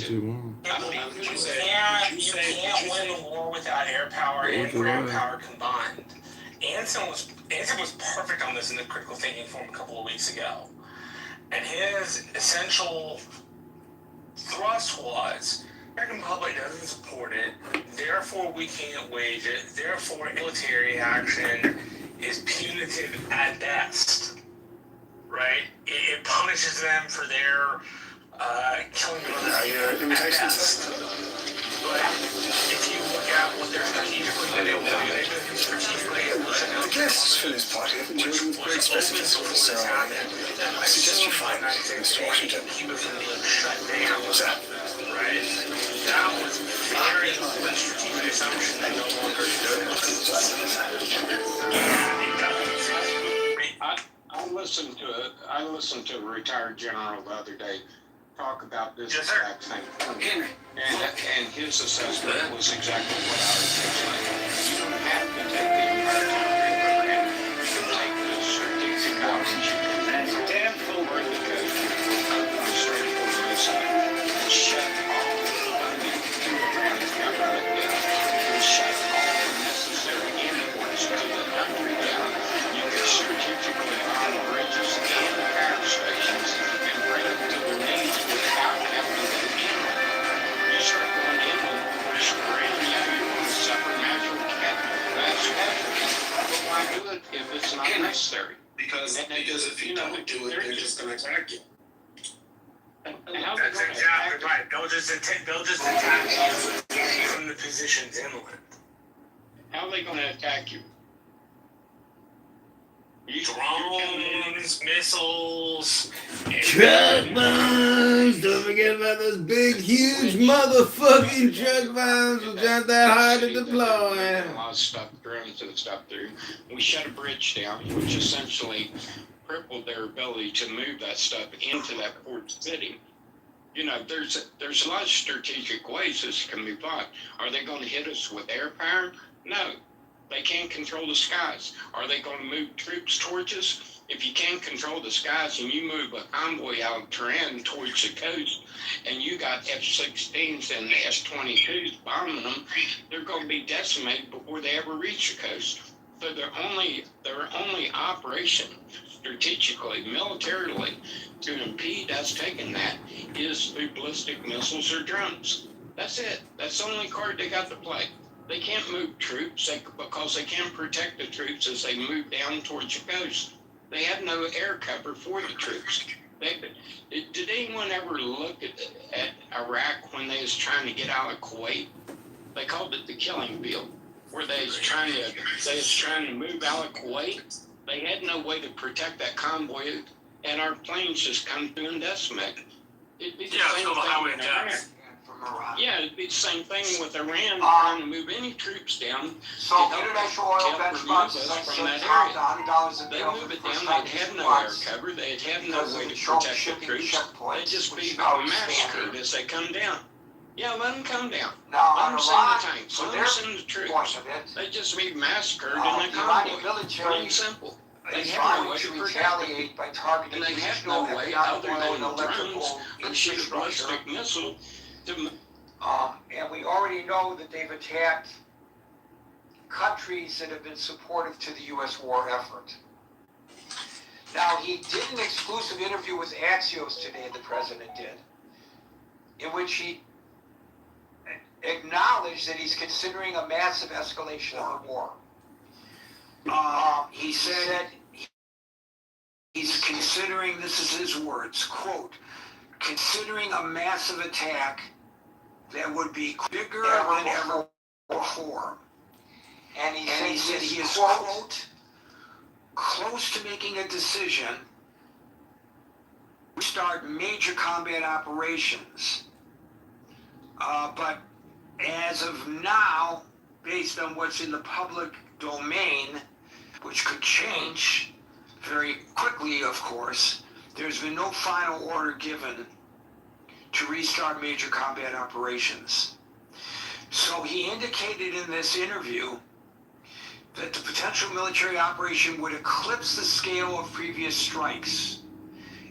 shit wrong. You can't win the war without air power and ground power combined. Anson was perfect on this in the critical thinking forum a couple of weeks ago. And his essential thrust was, the American public doesn't support it, therefore we can't wage it, therefore military action is punitive at best. Right? It punishes them for their killing of others at best. But if you look at what they're strategically doing, The guests for this party have been chosen with great specificity, so I suggest you find Mr. Washington. Sir. Right? That was very strategic assumption that no longer I listened to a retired general the other day talk about this exact thing. And his assessment was exactly what I was saying. You don't have to take the entire program. You can take the strategic options. You can damn full word the code. I'm straight over this side. Shut all the funding to the ground. And shut all the necessary imports to the country down. You can strategically on bridges and power stations and bring them to their knees without having to go inland. You start going inland, you spray them, yeah, you're going to suffer natural catastrophes. But why do it if it's not necessary? Because if you don't do it, they're just going to attack you. That's exactly right. They'll just attack you from the positions inland. How are they going to attack you? Drones, missiles, Truck bombs! Don't forget about those big, huge motherfucking truck bombs which aren't that hard to deploy. A lot of stuff, drones and stuff through. We shut a bridge down, which essentially crippled their ability to move that stuff into that port city. You know, there's a lot of strategic ways this can be fought. Are they going to hit us with air power? No. They can't control the skies. Are they going to move troops towards us? If you can't control the skies and you move a convoy out of Tehran towards the coast and you got F-16s and S-22s bombing them, they're going to be decimated before they ever reach the coast. So their only operation strategically, militarily, to impede us taking that is through ballistic missiles or drones. That's it. That's the only card they got to play. They can't move troops because they can't protect the troops as they move down towards the coast. They have no air cover for the troops. Did anyone ever look at Iraq when they was trying to get out of Kuwait? They called it the killing field, where they was trying to move out of Kuwait. They had no way to protect that convoy, and our planes just come through and decimate. It'd be the same thing in Iran. Yeah, it'd be the same thing with Iran trying to move any troops down. So international oil benchmarks from that area. They move it down, they'd have no air cover, they'd have no way to protect the troops. They'd just be massacred as they come down. Yeah, let them come down. Let them send the tanks, let them send the troops. They'd just be massacred in the convoy. Plain and simple. They have no way to protect them. And they have no way other than drones or shoot a ballistic missile. And we already know that they've attacked countries that have been supportive to the U.S. war effort. Now, he did an exclusive interview with Axios today, the president did, in which he acknowledged that he's considering a massive escalation of the war. He said he's considering, this is his words, quote, considering a massive attack that would be bigger than ever before. And he said he is, quote, close to making a decision to start major combat operations. But as of now, based on what's in the public domain, which could change very quickly, of course, there's been no final order given to restart major combat operations. So he indicated in this interview that the potential military operation would eclipse the scale of previous strikes,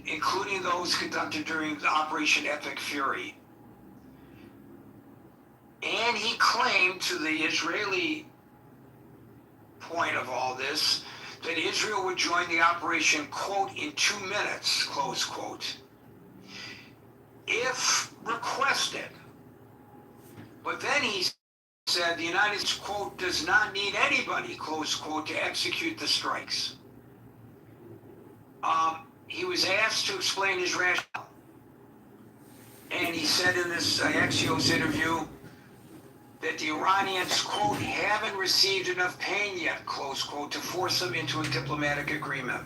including those conducted during Operation Epic Fury. And he claimed to the Israeli point of all this that Israel would join the operation, quote, in 2 minutes, close quote, if requested. But then he said the United States, quote, does not need anybody, close quote, to execute the strikes. He was asked to explain his rationale. And he said in this Axios interview that the Iranians, quote, haven't received enough pain yet, close quote, to force them into a diplomatic agreement.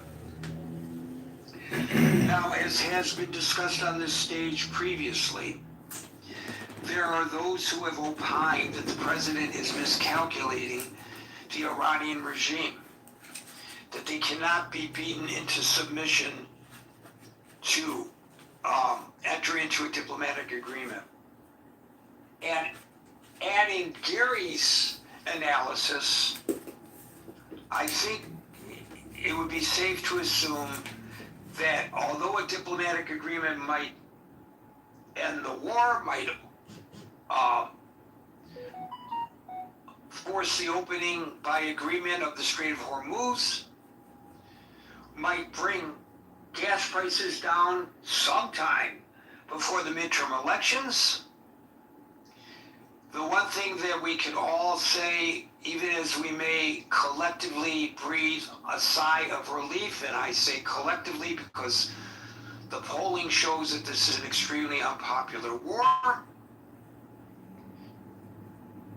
Now, as has been discussed on this stage previously, there are those who have opined that the president is miscalculating the Iranian regime, that they cannot be beaten into submission to enter into a diplomatic agreement. And adding Gary's analysis, I think it would be safe to assume that although a diplomatic agreement might end the war, might force the opening by agreement of the Strait of Hormuz, might bring gas prices down sometime before the midterm elections. The one thing that we can all say, even as we may collectively breathe a sigh of relief, and I say collectively because the polling shows that this is an extremely unpopular war,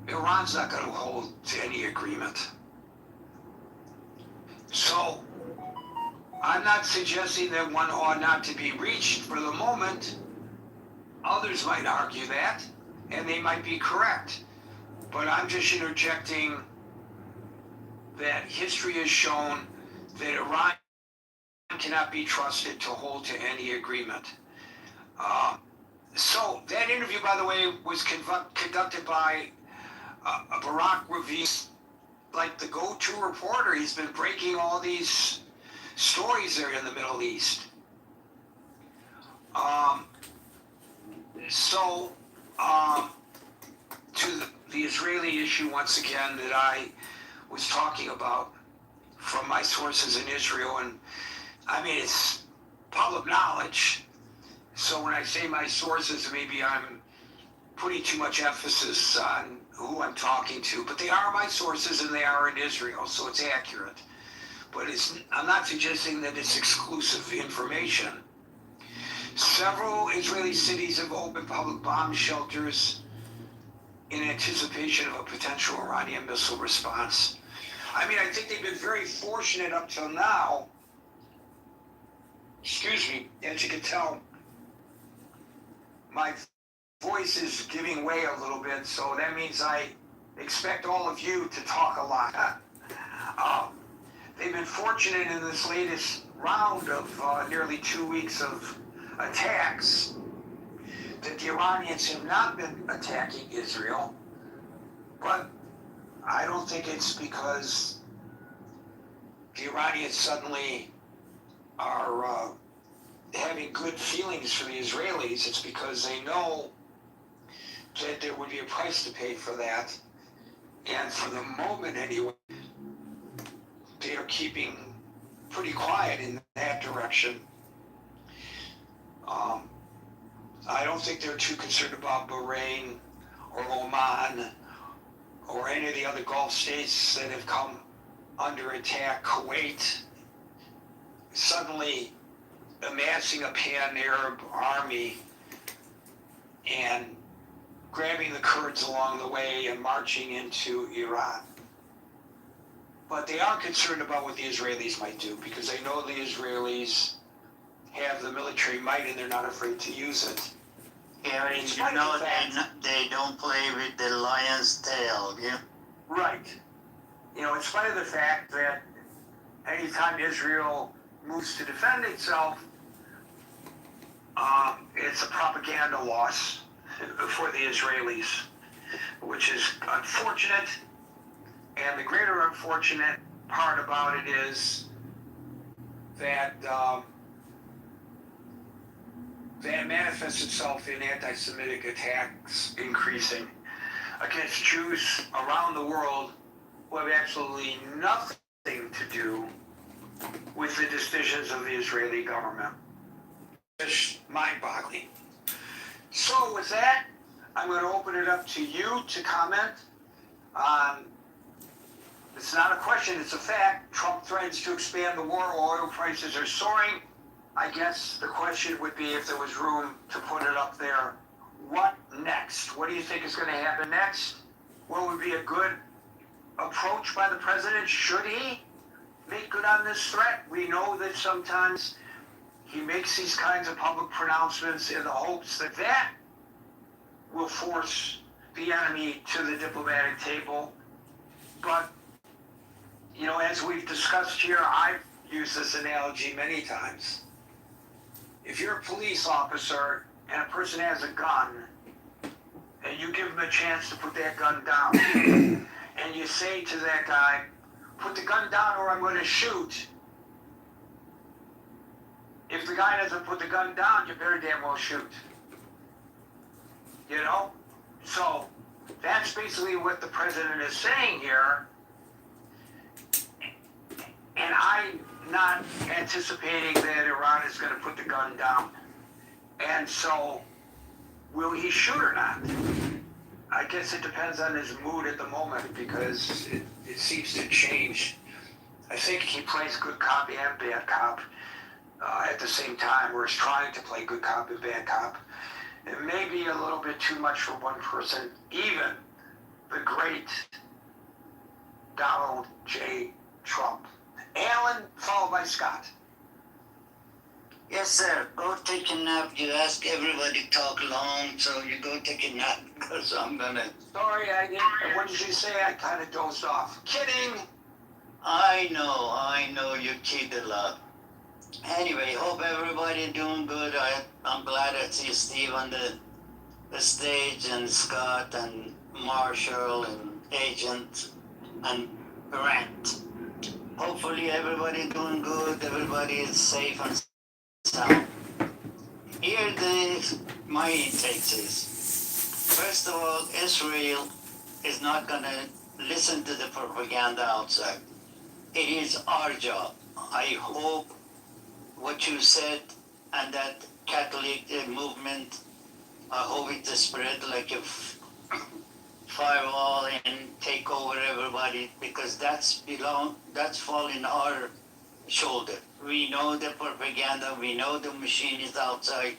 Iran's not going to hold to any agreement. So, I'm not suggesting that one ought not to be reached for the moment. Others might argue that, and they might be correct. But I'm just interjecting that history has shown that Iran cannot be trusted to hold to any agreement. So that interview, by the way, was conducted by Barack Ravi, like the go-to reporter. He's been breaking all these stories there in the Middle East. To the Israeli issue once again that I was talking about from my sources in Israel, and I mean it's public knowledge. So when I say my sources, maybe I'm putting too much emphasis on who I'm talking to, but they are my sources and they are in Israel, so it's accurate. But I'm not suggesting that it's exclusive information. Several Israeli cities have opened public bomb shelters in anticipation of a potential Iranian missile response. I mean, I think they've been very fortunate up till now. Excuse me, as you can tell, my voice is giving way a little bit, so that means I expect all of you to talk a lot. They've been fortunate in this latest round of nearly 2 weeks of attacks that the Iranians have not been attacking Israel, but I don't think it's because the Iranians suddenly are having good feelings for the Israelis. It's because they know that there would be a price to pay for that, and for the moment anyway, they are keeping pretty quiet in that direction. I don't think they're too concerned about Bahrain or Oman or any of the other Gulf states that have come under attack. Kuwait suddenly amassing a pan-Arab army and grabbing the Kurds along the way and marching into Iran. But they are concerned about what the Israelis might do because they know the Israelis have the military might and they're not afraid to use it. Yeah, and you know they don't play with the lion's tail, yeah? Right. You know, in spite of the fact that anytime Israel moves to defend itself, it's a propaganda loss for the Israelis, which is unfortunate. And the greater unfortunate part about it is that that manifests itself in anti-Semitic attacks increasing. against Jews around the world who have absolutely nothing to do with the decisions of the Israeli government. Just mind-boggling. So with that, I'm going to open it up to you to comment. It's not a question, it's a fact. Trump threatens to expand the war, oil prices are soaring. I guess the question would be, if there was room to put it up there, what next? What do you think is going to happen next? What would be a good approach by the president? Should he make good on this threat? We know that sometimes he makes these kinds of public pronouncements in the hopes that that will force the enemy to the diplomatic table. But, you know, as we've discussed here, I've used this analogy many times. If you're a police officer and a person has a gun, and you give him a chance to put that gun down, and you say to that guy, put the gun down or I'm going to shoot. If the guy doesn't put the gun down, you better damn well shoot. You know? So, that's basically what the president is saying here. And I'm not anticipating that Iran is going to put the gun down. And so, will he shoot or not? I guess it depends on his mood at the moment, because it seems to change. I think he plays good cop and bad cop at the same time, or is trying to play good cop and bad cop. It may be a little bit too much for one person, even the great Donald J. Trump. Alan, followed by Scott. Yes, sir. Go take a nap. You ask everybody to talk long, so you go take a nap, because I'm gonna... Sorry, I didn't. What did you say? I kind of dozed off. Kidding. I know you kid a lot. Anyway, hope everybody doing good. I'm glad I see Steve on the stage, and Scott and Marshall and Agent and Brent. Hopefully everybody doing good. Everybody is safe and sound. Here my intakes is. First of all, Israel is not going to listen to the propaganda outside. It is our job. I hope what you said and that Catholic movement, I hope it spread like a firewall and take over everybody, because that's fall in our shoulder. We know the propaganda, we know the machine is outside,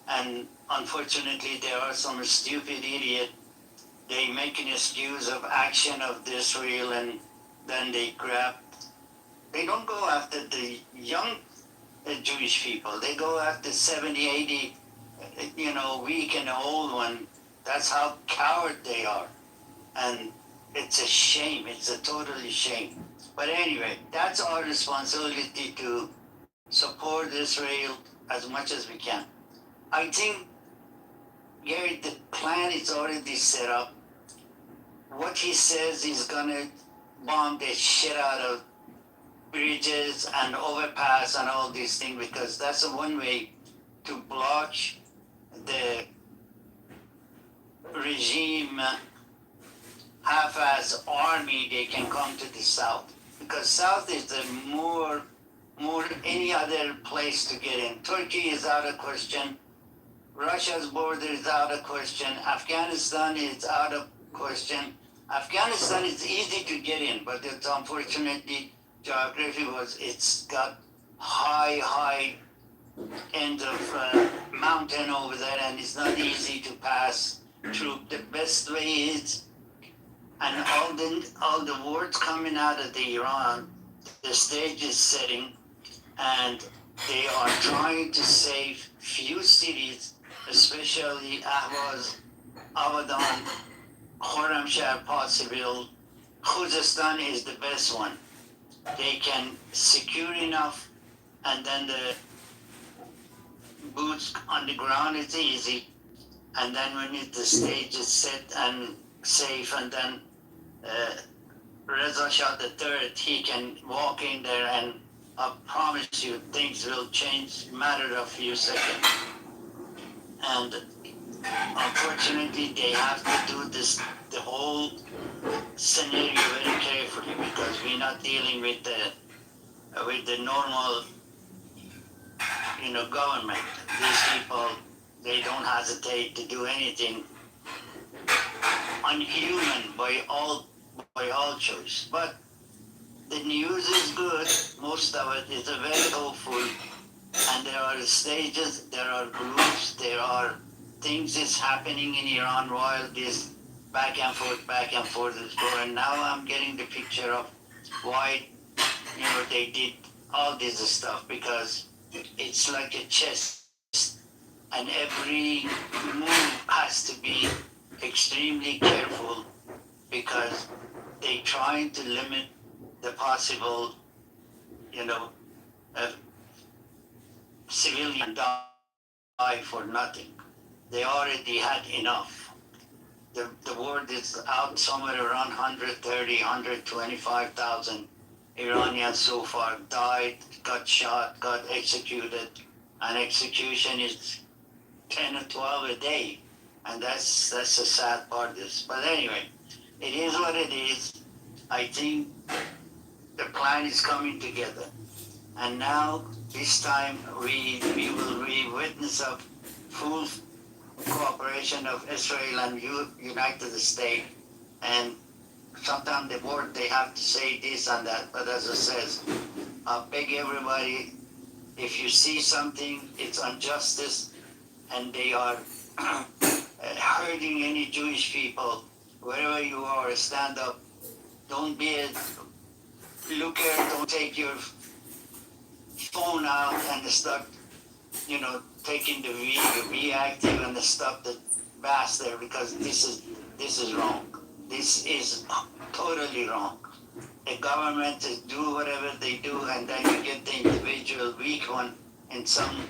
and unfortunately there are some stupid idiot. They make an excuse of action of Israel, and then they don't go after the young Jewish people. They go after 70, 80, weak and old one. That's how coward they are. And it's a shame. It's a totally shame. But anyway, that's our responsibility to support Israel as much as we can. I think, Gary, the plan is already set up. What he says he's gonna bomb the shit out of bridges and overpass and all these things, because that's the one way to block the regime half-ass army. They can come to the south, because south is the more any other place to get in. Turkey is out of question. Russia's border is out of question. Afghanistan is out of question. Afghanistan is easy to get in, but it's unfortunately geography it's got high end of mountain over there, and it's not easy to pass through. The best way is, and all the words coming out of the Iran, the stage is setting, and they are trying to save few cities, especially Ahvaz, Abadan, Khorramshahr, possible. Khuzestan is the best one. They can secure enough, and then the boots on the ground is easy, and then when the stage is set and safe, and then Reza Shah III, he can walk in there, and I promise you things will change in a matter of few seconds. And unfortunately, they have to do the whole scenario very carefully because we're not dealing with the normal, government. These people, they don't hesitate to do anything unhuman by all choice. But the news is good. Most of it is very hopeful, and there are stages, there are groups, there are things that's happening in Iran while this back and forth is going. Now I'm getting the picture of why they did all this stuff, because it's like a chess, and every move has to be extremely careful because they're trying to limit the possible, uh, civilian die for nothing. They already had enough. The word is out somewhere around 130, 125,000 Iranians so far died, got shot, got executed, and execution is 10 or 12 a day. And that's the sad part of this. But anyway, it is what it is. I think the plan is coming together. And now, this time, we will be witness of full cooperation of Israel and United States. And sometimes the word they have to say this and that. But as I says, I beg everybody, if you see something, it's injustice, and they are hurting any Jewish people, wherever you are, stand up. Don't be a looker. Don't take your phone out and start, taking the video, be active and stop the bastard, because this is wrong. This is totally wrong. The government is do whatever they do, and then you get the individual weak one in some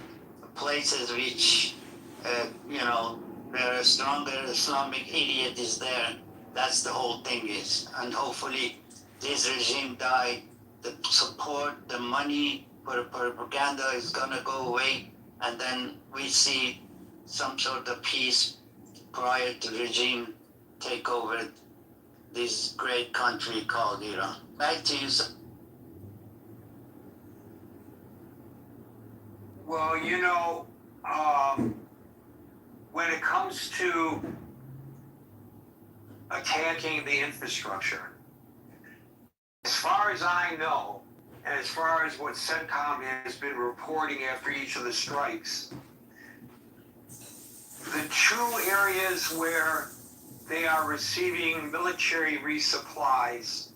places which, where a stronger Islamic idiot is there. That's the whole thing is. And hopefully this regime die, the support, the money for propaganda is gonna go away, and then we see some sort of peace prior to regime take over this great country called Iran. Back to you, sir. Well, when it comes to attacking the infrastructure, as far as I know, and as far as what CENTCOM has been reporting after each of the strikes, the two areas where they are receiving military resupplies,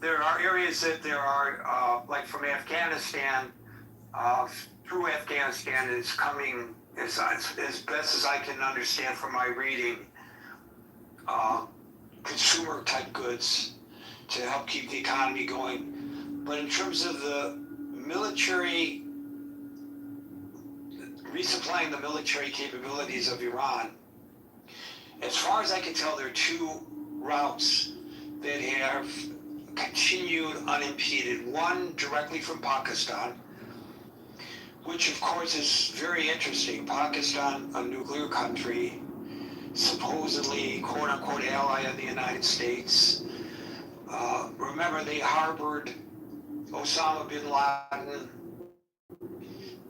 there are areas that there are, like from Afghanistan, through Afghanistan is coming, as best as I can understand from my reading, consumer type goods to help keep the economy going. But in terms of the military, resupplying the military capabilities of Iran, as far as I can tell, there are two routes that have continued unimpeded. One directly from Pakistan, which of course is very interesting. Pakistan, a nuclear country, supposedly quote-unquote ally of the United States. Remember, they harbored Osama bin Laden.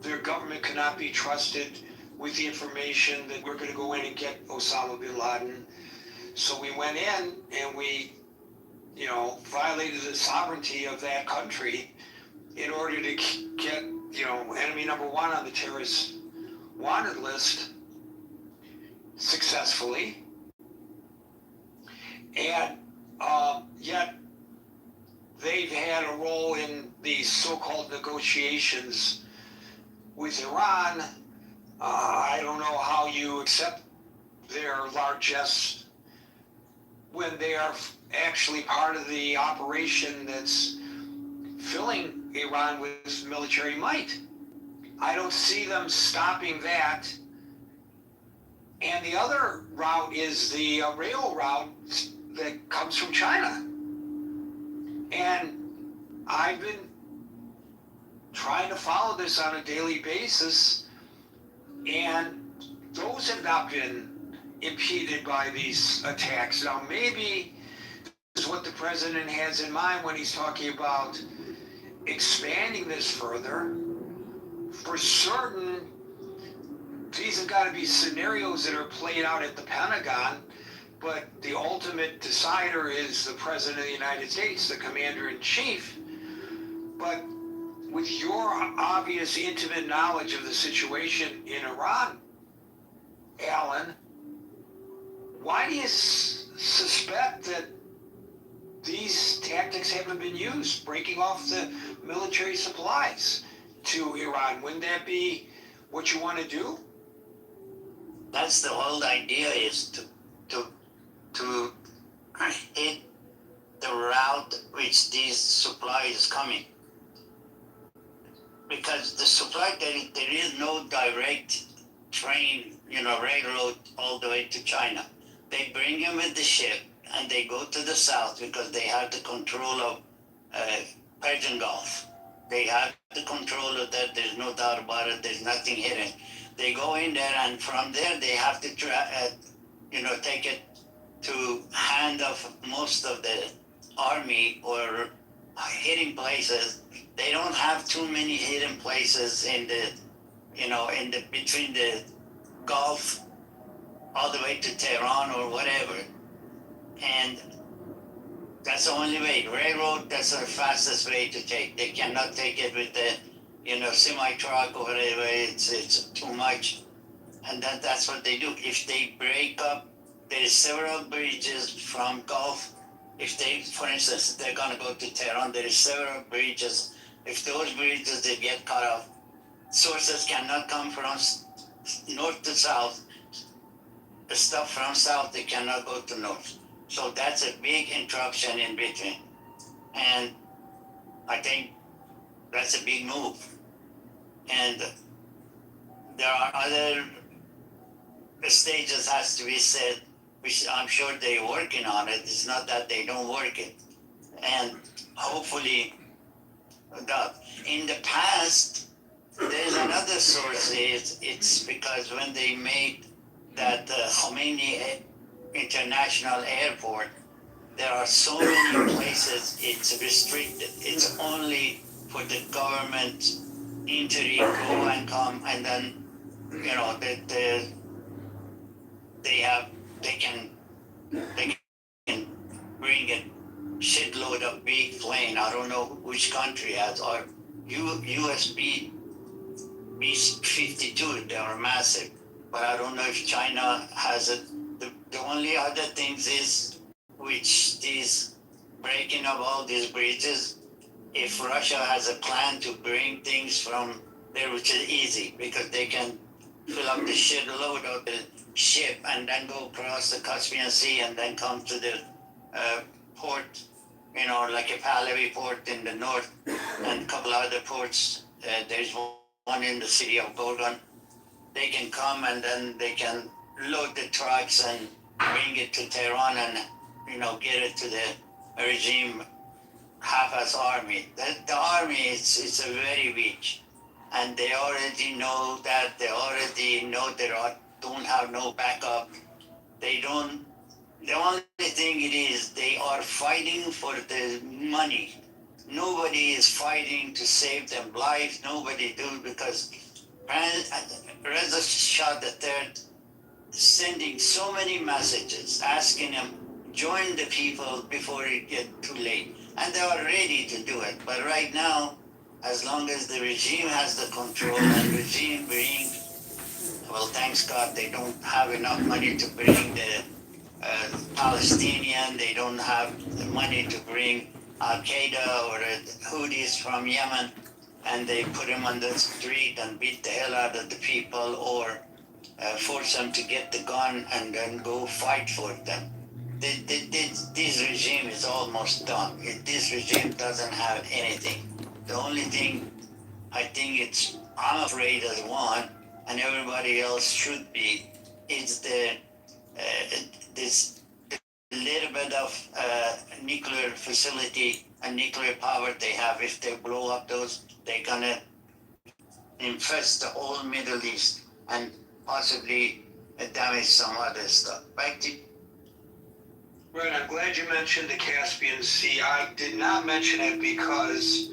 Their government cannot be trusted with the information that we're going to go in and get Osama bin Laden. So we went in and we, violated the sovereignty of that country in order to get, enemy number one on the terrorist wanted list successfully. And yet they've had a role in these so-called negotiations with Iran. I don't know how you accept their largesse when they are actually part of the operation that's filling Iran with military might. I don't see them stopping that. And the other route is the rail route that comes from China. And I've been trying to follow this on a daily basis, and those have not been impeded by these attacks. Now, maybe this is what the president has in mind when he's talking about expanding this further. For certain, these have got to be scenarios that are played out at the Pentagon, but the ultimate decider is the President of the United States, the Commander-in-Chief. But with your obvious intimate knowledge of the situation in Iran, Alan, why do you suspect that these tactics haven't been used, breaking off the military supplies to Iran? Wouldn't that be what you want to do? That's the whole idea, is to hit the route which these supply is coming. Because the supply, there is no direct train, railroad all the way to China. They bring them with the ship and they go to the south because they have the control of Persian Gulf. They have the control of that. There's no doubt about it. There's nothing hidden. They go in there, and from there they have to take it to hand of most of the army or hidden places. They don't have too many hidden places in the between the Gulf all the way to Tehran or whatever. And that's the only way. Railroad, that's the fastest way to take. They cannot take it with the, semi-truck or whatever. It's too much. And that's what they do. If they break up, there's several bridges from Gulf. If they, for instance, they're going to go to Tehran, there is several bridges. If those bridges, they get cut off, sources cannot come from north to south. The stuff from south, they cannot go to north. So that's a big interruption in between. And I think that's a big move. And there are other stages has to be said, which I'm sure they're working on it. It's not that they don't work it. And hopefully, in the past, there's another source. It's because when they made that Khomeini International Airport, there are so many places it's restricted. It's only for the government entity go and come, and then they can bring a shitload of big plane. I don't know which country has, or US B-52. They are massive, but I don't know if China has it. The only other things is, which these breaking of all these bridges, if Russia has a plan to bring things from there, which is easy because they can fill up the shitload of the ship and then go across the Caspian Sea and then come to the port, like a Pahlavi port in the north and a couple other ports. There's one in the city of Gorgon. They can come and then they can load the trucks and bring it to Tehran and, get it to the regime half-ass army. The army is a very weak, and they already know that. They already know they don't have no backup. The only thing it is, they are fighting for the money. Nobody is fighting to save them life. Nobody do, because Reza Shah III sending so many messages asking them join the people before it get too late, and they are ready to do it. But right now, as long as the regime has the control and regime bring, well, thanks God, they don't have enough money to bring the Palestinian. They don't have the money to bring Al Qaeda or the Houthis from Yemen, and they put them on the street and beat the hell out of the people, or force them to get the gun and then go fight for them. This regime is almost done. This regime doesn't have anything. The only thing I'm afraid as one, and everybody else should be, is this little bit of nuclear facility and nuclear power they have. If they blow up those, they're gonna infest the whole Middle East. And possibly damage some other stuff. Back to Right, I'm glad you mentioned the Caspian Sea. I did not mention it because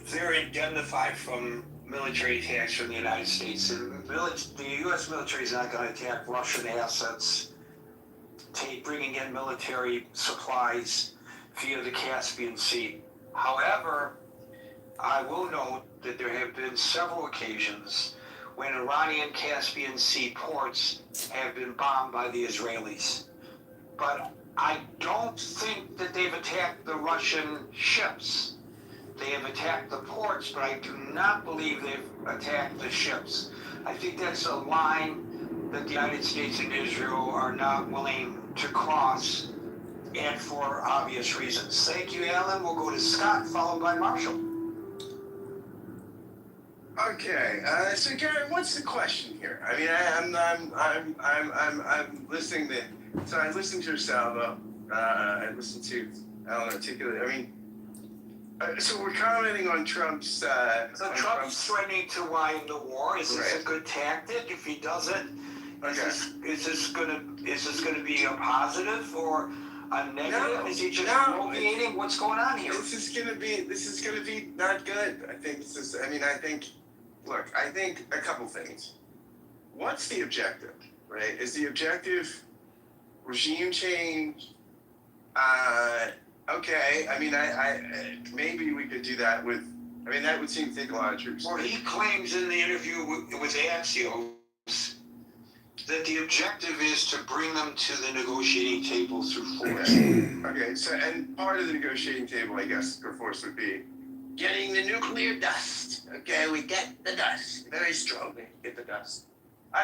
they're indemnified from military attacks from the United States. The U.S. military is not going to attack Russian assets, bringing in military supplies via the Caspian Sea. However, I will note that there have been several occasions when Iranian Caspian Sea ports have been bombed by the Israelis. But I don't think that they've attacked the Russian ships. They have attacked the ports, but I do not believe they've attacked the ships. I think that's a line that the United States and Israel are not willing to cross, and for obvious reasons. Thank you, Alan. We'll go to Scott, followed by Marshall. Okay, so Gary, what's the question here? I mean, I'm listening to. So I listened to Salvo. I listened to Alan articulate. I mean, so we're commenting on Trump's. So Trump's threatening to wind the war. Is this a good tactic? If he doesn't, is this gonna be a positive or a negative? No, is he just bloviating? What's going on here? This is gonna be not good. I think this is. I mean, I think a couple things. What's the objective? Right? Is the objective regime change? Okay. I mean, I maybe we could do that with. I mean, that would seem to take a lot of troops. Well, he claims in the interview with Axios that the objective is to bring them to the negotiating table through force. Okay. So, and part of the negotiating table, I guess, for force would be getting the nuclear dust. Okay, we get the dust very strongly. Get the dust.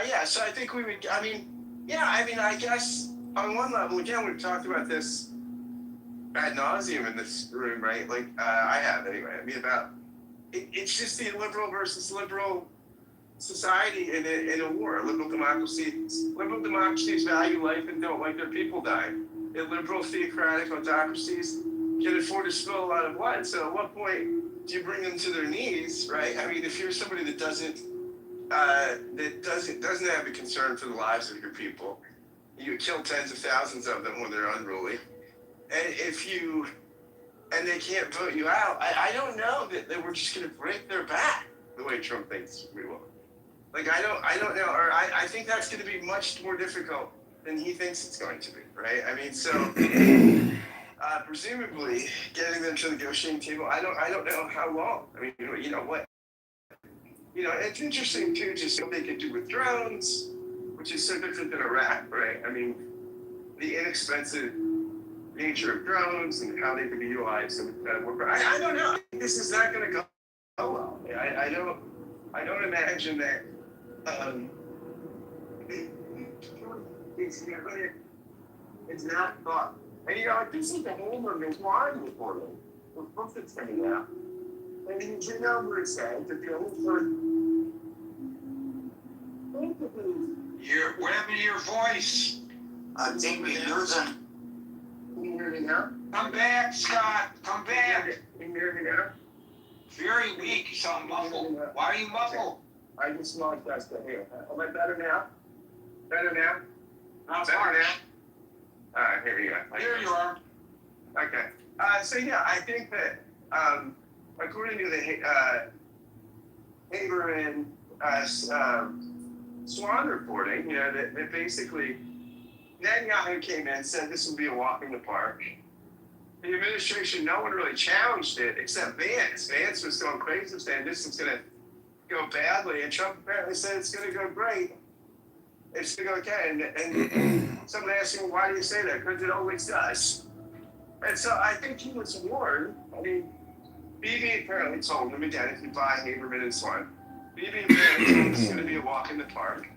Yeah. So I think we would. I mean, I guess on one level, again, we've talked about this ad nauseum in this room, right? Like I have anyway. I mean, about it's just the liberal versus liberal society in a war. Liberal democracies value life and don't like their people dying. Liberal theocratic autocracies can afford to spill a lot of blood. So at what point do you bring them to their knees, right? I mean, if you're somebody that doesn't have a concern for the lives of your people, you kill tens of thousands of them when they're unruly. And they can't vote you out. I don't know that we're just going to break their back the way Trump thinks we will. Like, I don't know. Or I think that's going to be much more difficult than he thinks it's going to be, right? I mean, so presumably getting them to the negotiating table, I don't know how long. I mean, you know what? You know, it's interesting too, just what they can do with drones, which is so different than Iraq, right? I mean, the inexpensive nature of drones and how they can be utilized in warfare. I don't know. This is not going to go well. I don't imagine that. It's not thought. And like this is the Homer McLaren reporting. The book that's coming out. And you know where it says that the only person. What happened to your voice? I think we're losing. Can you hear me now? Come back, Scott. Come back. Can you hear me now? Very weak. You sound muffled. Why are you muffled? I just lost that here. Am I better now? Better now? Not Better much. now? All right, here we go. Here you are. Okay. So yeah, I think that according to the Haber and Swan reporting, you know, that basically Netanyahu came in and said this would be a walk in the park. The administration, no one really challenged it except Vance. Vance was going crazy saying this is going to go badly, and Trump apparently said it's going to go great. It's going to go okay. And someone asked him, why do you say that? Because it always does. And so I think he was warned. I mean, Bibi apparently told him, again, if you buy Haberman and Swan, Bibi apparently told him it's going to be a walk in the park.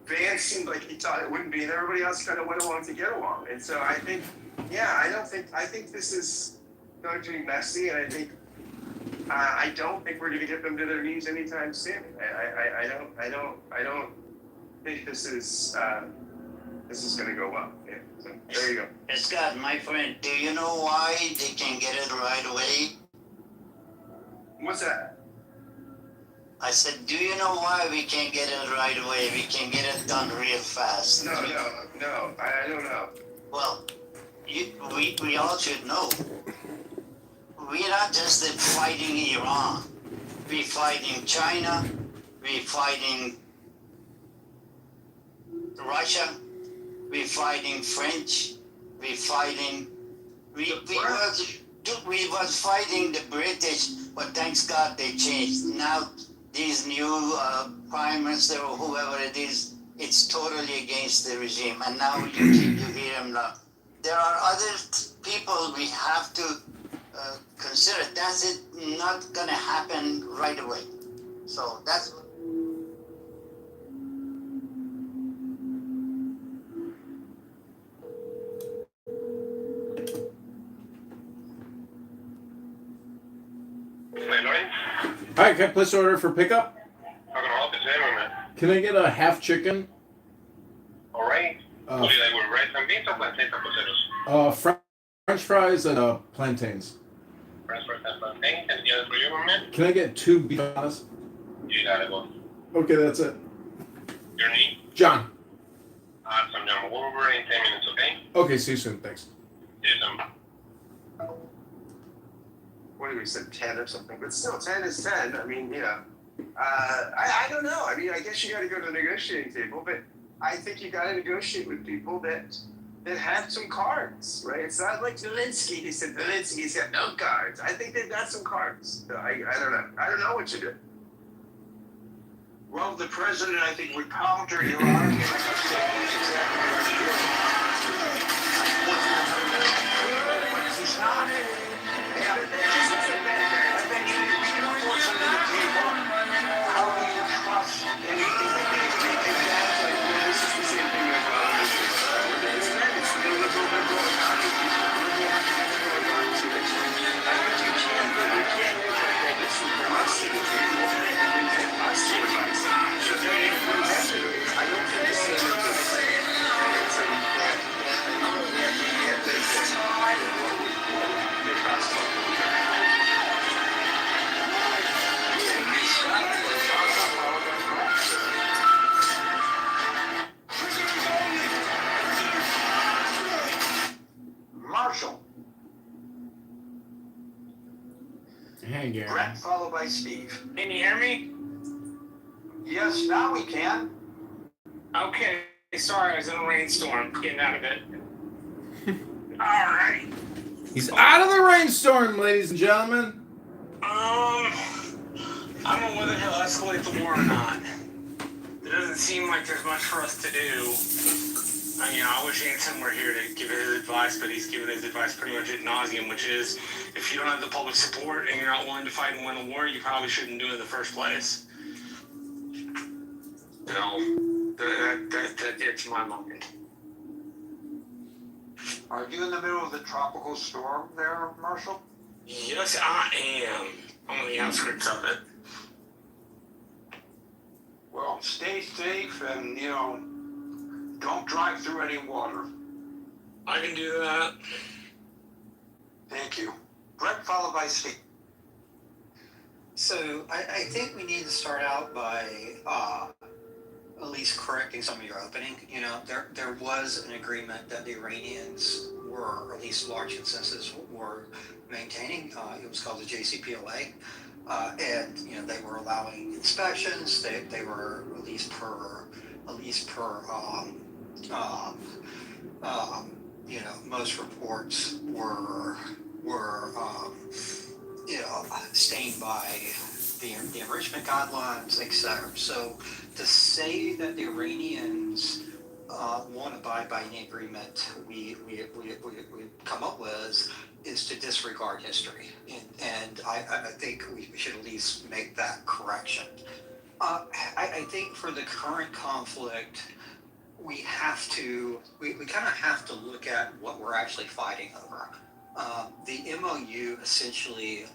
Vance seemed like he thought it wouldn't be, and everybody else kind of went along to get along. And so I think, I think this is going to be messy, and I don't think we're going to get them to their knees anytime soon. I don't think this is going to go well. Yeah, so there you go. Scott, my friend, do you know why they can get it right away? What's that? I said, do you know why we can't get it right away? We can get it done real fast. No, I don't know. Well, we all should know. We're not just fighting Iran. We're fighting China. We're fighting Russia. We're fighting French. We're fighting. We was fighting the British, but thanks God they changed. Now these new prime minister or whoever it is, it's totally against the regime. And now you hear him now. There are other people we have to consider. That's it. Not gonna happen right away. So that's. Hi, can I place an order for pickup? How can I help you today, my man? Can I get a half chicken? All right. What do you like with rice and beans or plantains and potatoes? French fries and plantains. French fries and plantains. Anything else for you, my man? Can I get 2 beef bananas? You got it, boss. Okay, that's it. Your name? John. Some John. We'll be over in 10 minutes, okay? Okay, see you soon. Thanks. See you soon. What did we say, 10 or something? But still, 10 is 10. I mean, you know, I don't know. I mean, I guess you got to go to the negotiating table, but I think you got to negotiate with people that have some cards, right? It's not like Zelensky. He said Zelensky's got no cards. I think they've got some cards. So I don't know. I don't know what you do. Well, the president, I think, would counter your argument. He's not. Yeah, I think we can force him to the table. How do you trust anything that they say? Exactly. This is the same thing with it's the liberal economy. I think you can't look at this from us to the table and us to advice. So then if we have to, I don't think it's Marshall. Hey, Gary. Brett, followed by Steve. Can you hear me? Yes, now we can. Okay. Sorry, I was in a rainstorm. Getting out of it. All right. He's out of the rainstorm, ladies and gentlemen. I don't know whether he'll escalate the war or not. It doesn't seem like there's much for us to do. I wish Anson were here to give his advice, but he's given his advice pretty much ad nauseum, which is, if you don't have the public support and you're not willing to fight and win a war, you probably shouldn't do it in the first place. That's my mind. Are you in the middle of the tropical storm there, Marshall? Yes, I am. I'm on the outskirts of it. Well, stay safe and, don't drive through any water. I can do that. Thank you. Brett, followed by Steve. So I think we need to start out by at least correcting some of your opening. There was an agreement that the Iranians were, or at least large consensus, were maintaining. It was called the JCPOA. And they were allowing inspections. They were at least per most reports were stained by the enrichment guidelines, etc. So to say that the Iranians won't abide by any agreement we come up with is to disregard history, and I think we should at least make that correction. I think for the current conflict, we kind of have to look at what we're actually fighting over. The MOU essentially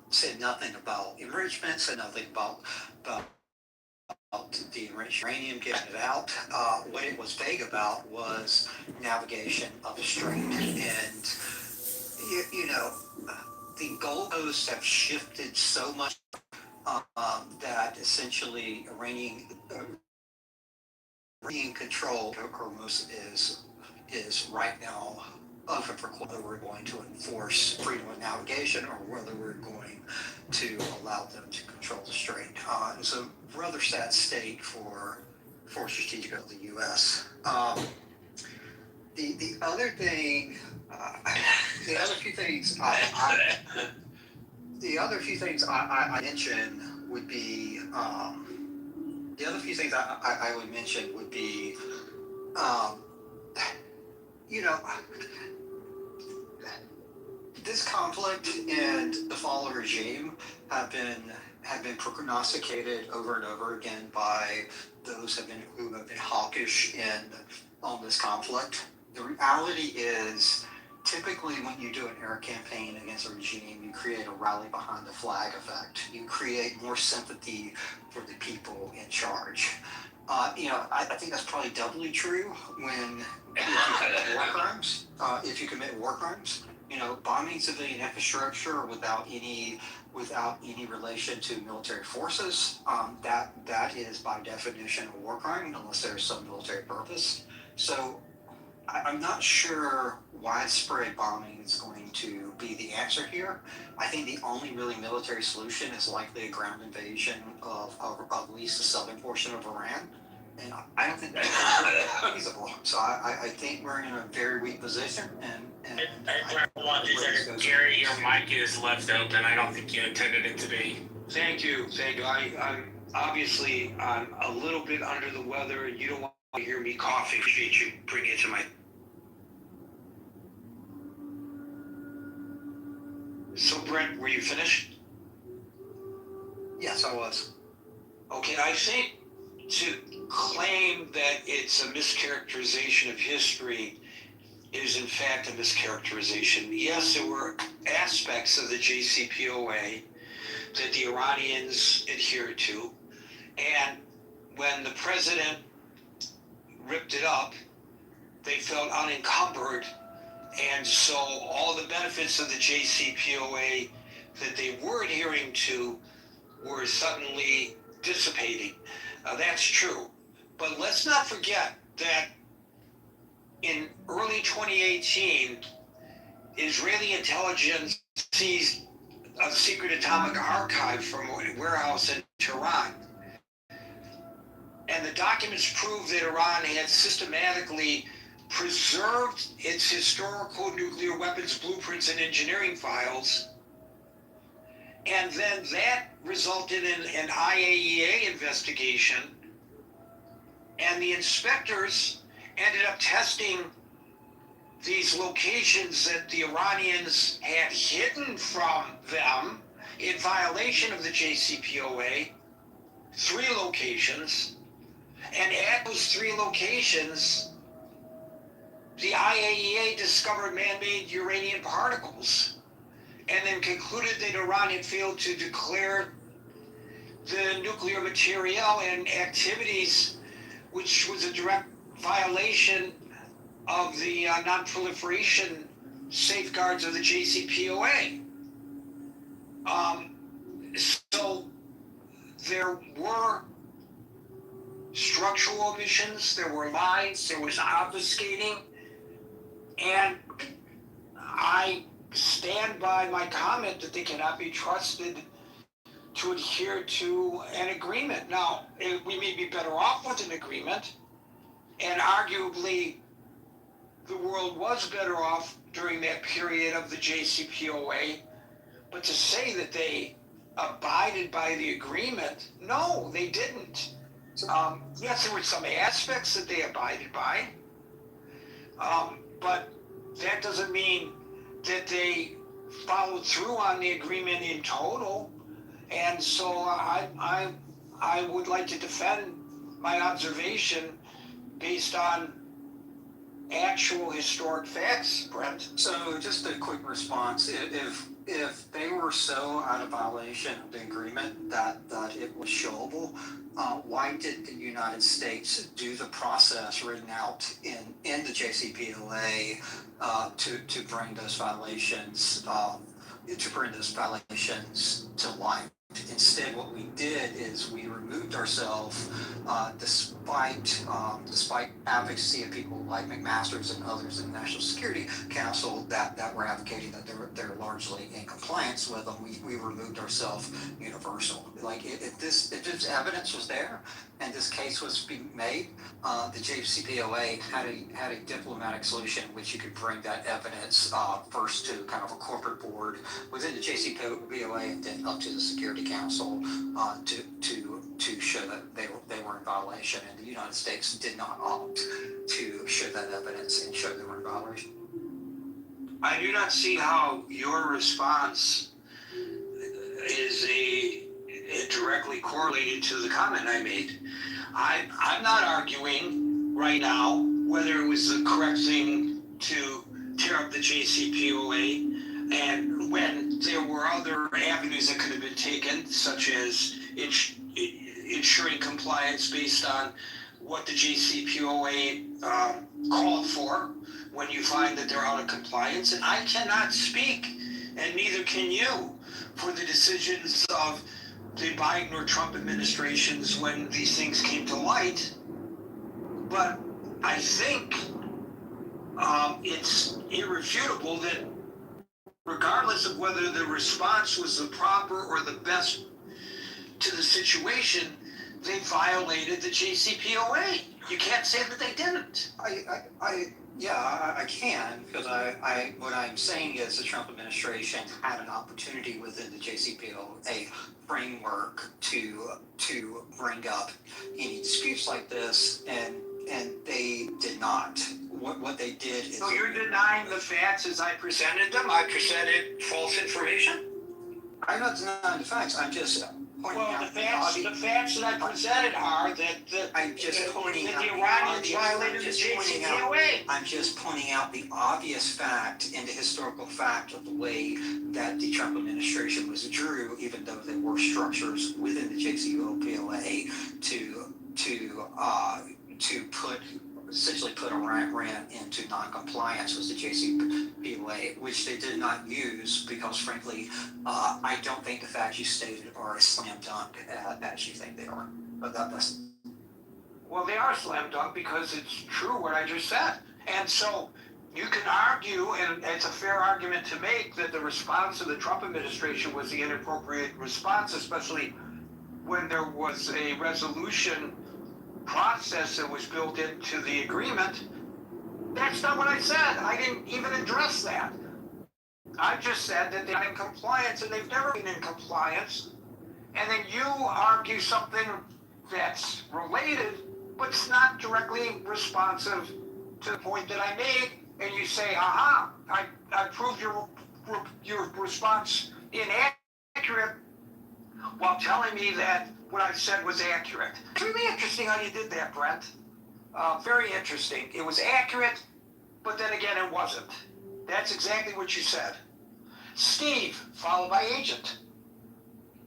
said nothing about enrichment, said nothing about the enriched uranium, getting it out. What it was vague about was navigation upstream, and the goalposts have shifted so much that essentially Iranian control of Hormuz is right now open for whether we're going to enforce freedom of navigation or whether we're going to allow them to control the strait. It's a rather sad state for strategic of the U.S. The other thing, the other few things I mention would be the other few things I would mention would be you know, this conflict and the fall of regime have been prognosticated over and over again by those who have been hawkish on this conflict. The reality is, typically when you do an air campaign against a regime, you create a rally behind the flag effect. You create more sympathy for the people in charge. I think that's probably doubly true when if you commit war crimes. Bombing civilian infrastructure without any relation to military forces, that is by definition a war crime unless there's some military purpose. So I'm not sure widespread bombing is going to be the answer here. I think the only really military solution is likely a ground invasion of at least the southern portion of Iran. And I don't think that's feasible. So I think we're in a very weak position. Gary, your mic is left open. I don't think you intended it to be. Thank you. I'm obviously a little bit under the weather. You don't want to hear me coughing. Appreciate you bringing it to my. So Brent, were you finished? Yes, I was. Okay, I think to claim that it's a mischaracterization of history is in fact a mischaracterization. Yes, there were aspects of the JCPOA that the Iranians adhered to, and when the president ripped it up, they felt unencumbered, and so all the benefits of the JCPOA that they were adhering to were suddenly dissipating. That's true. But let's not forget that in early 2018, Israeli intelligence seized a secret atomic archive from a warehouse in Tehran. And the documents prove that Iran had systematically preserved its historical nuclear weapons blueprints and engineering files. And then that resulted in an IAEA investigation. And the inspectors ended up testing these locations that the Iranians had hidden from them in violation of the JCPOA, 3 locations. And at those 3 locations, the IAEA discovered man-made uranium particles and then concluded that Iran had failed to declare the nuclear material and activities, which was a direct violation of the non-proliferation safeguards of the JCPOA. So there were structural omissions, there were lies, there was obfuscating, and I stand by my comment that they cannot be trusted to adhere to an agreement. Now, we may be better off with an agreement, and arguably the world was better off during that period of the JCPOA, but to say that they abided by the agreement, no, they didn't. Yes, there were some aspects that they abided by, but that doesn't mean that they followed through on the agreement in total. And so I would like to defend my observation based on actual historic facts, Brent. So just a quick response. If they were so out of violation of the agreement that it was showable, why did the United States do the process written out in the JCPOA to bring those violations to light? Instead, what we did is we removed ourselves, despite advocacy of people like McMaster's and others in the National Security Council that were advocating that they're largely in compliance with them. We removed ourselves universal. Like if this evidence was there and this case was being made, the JCPOA had a diplomatic solution in which you could bring that evidence first to kind of a corporate board within the JCPOA and then up to the Security Council to show that they were in violation, and the United States did not opt to show that evidence and show they were in violation. I do not see how your response is directly correlated to the comment I made. I'm not arguing right now whether it was the correct thing to tear up the JCPOA, and when there were other avenues that could have been taken, such as ensuring compliance based on what the JCPOA called for when you find that they're out of compliance. And I cannot speak, and neither can you, for the decisions of the Biden or Trump administrations when these things came to light. But I think it's irrefutable that regardless of whether the response was the proper or the best to the situation, they violated the JCPOA. You can't say that they didn't. I can, because what I'm saying is the Trump administration had an opportunity within the JCPOA framework to bring up any disputes like this, and they did not. What they did is... So you're denying the facts as I presented them? I presented false information? I'm not denying the facts. I'm just pointing out... The facts that I presented are that the Iranians violated the JCPOA. I'm just pointing out the obvious fact and the historical fact of the way that the Trump administration withdrew, even though there were structures within the JCPOA to essentially put Iran into non-compliance with the JCPOA, which they did not use because, frankly, I don't think the facts you stated are a slam dunk as you think they are. But that's... Well, they are slam dunk because it's true what I just said. And so you can argue, and it's a fair argument to make, that the response of the Trump administration was the inappropriate response, especially when there was a resolution process that was built into the agreement. That's not what I said. I didn't even address that. I just said that they're in compliance, and they've never been in compliance. And then you argue something that's related, but it's not directly responsive to the point that I made, and you say, aha, I proved your response inaccurate, while telling me that what I said was accurate. It's really interesting how you did that, Brent. Very interesting. It was accurate, but then again, it wasn't. That's exactly what you said. Steve, followed by Agent.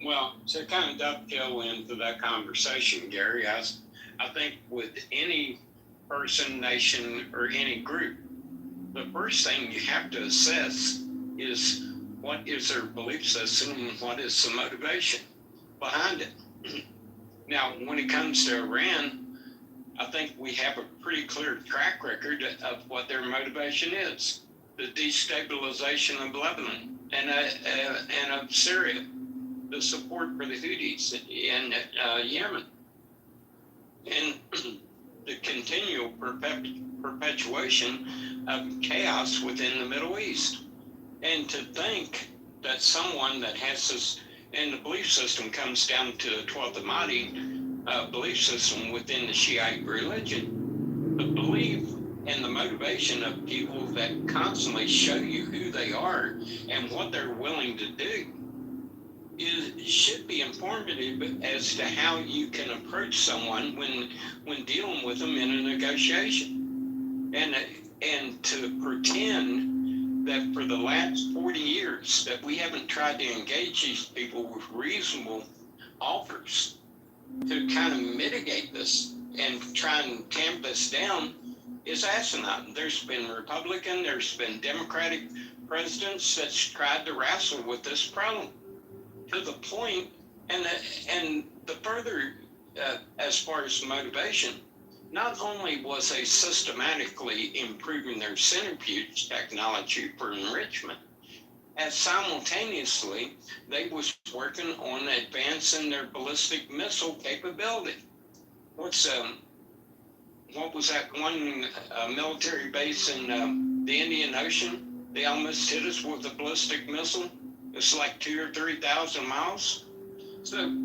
Well, to kind of dovetail into that conversation, Gary, I think with any person, nation, or any group, the first thing you have to assess is what is their belief system and what is the motivation behind it. Now, when it comes to Iran, I think we have a pretty clear track record of what their motivation is. The destabilization of Lebanon and of Syria, the support for the Houthis in Yemen, and the continual perpetuation of chaos within the Middle East. And to think that someone that has this, and the belief system comes down to the 12th Ahmadi belief system within the Shiite religion, the belief and the motivation of people that constantly show you who they are and what they're willing to do should be informative as to how you can approach someone when dealing with them in a negotiation. And to pretend that for the last 40 years that we haven't tried to engage these people with reasonable offers to kind of mitigate this and try and tamp this down is asinine. There's been Republican, there's been Democratic presidents that's tried to wrestle with this problem to the point And the further, as far as motivation, not only was they systematically improving their centrifuge technology for enrichment, as simultaneously they was working on advancing their ballistic missile capability. What was that one military base in the Indian Ocean? They almost hit us with a ballistic missile. It's like 2,000 or 3,000 miles. So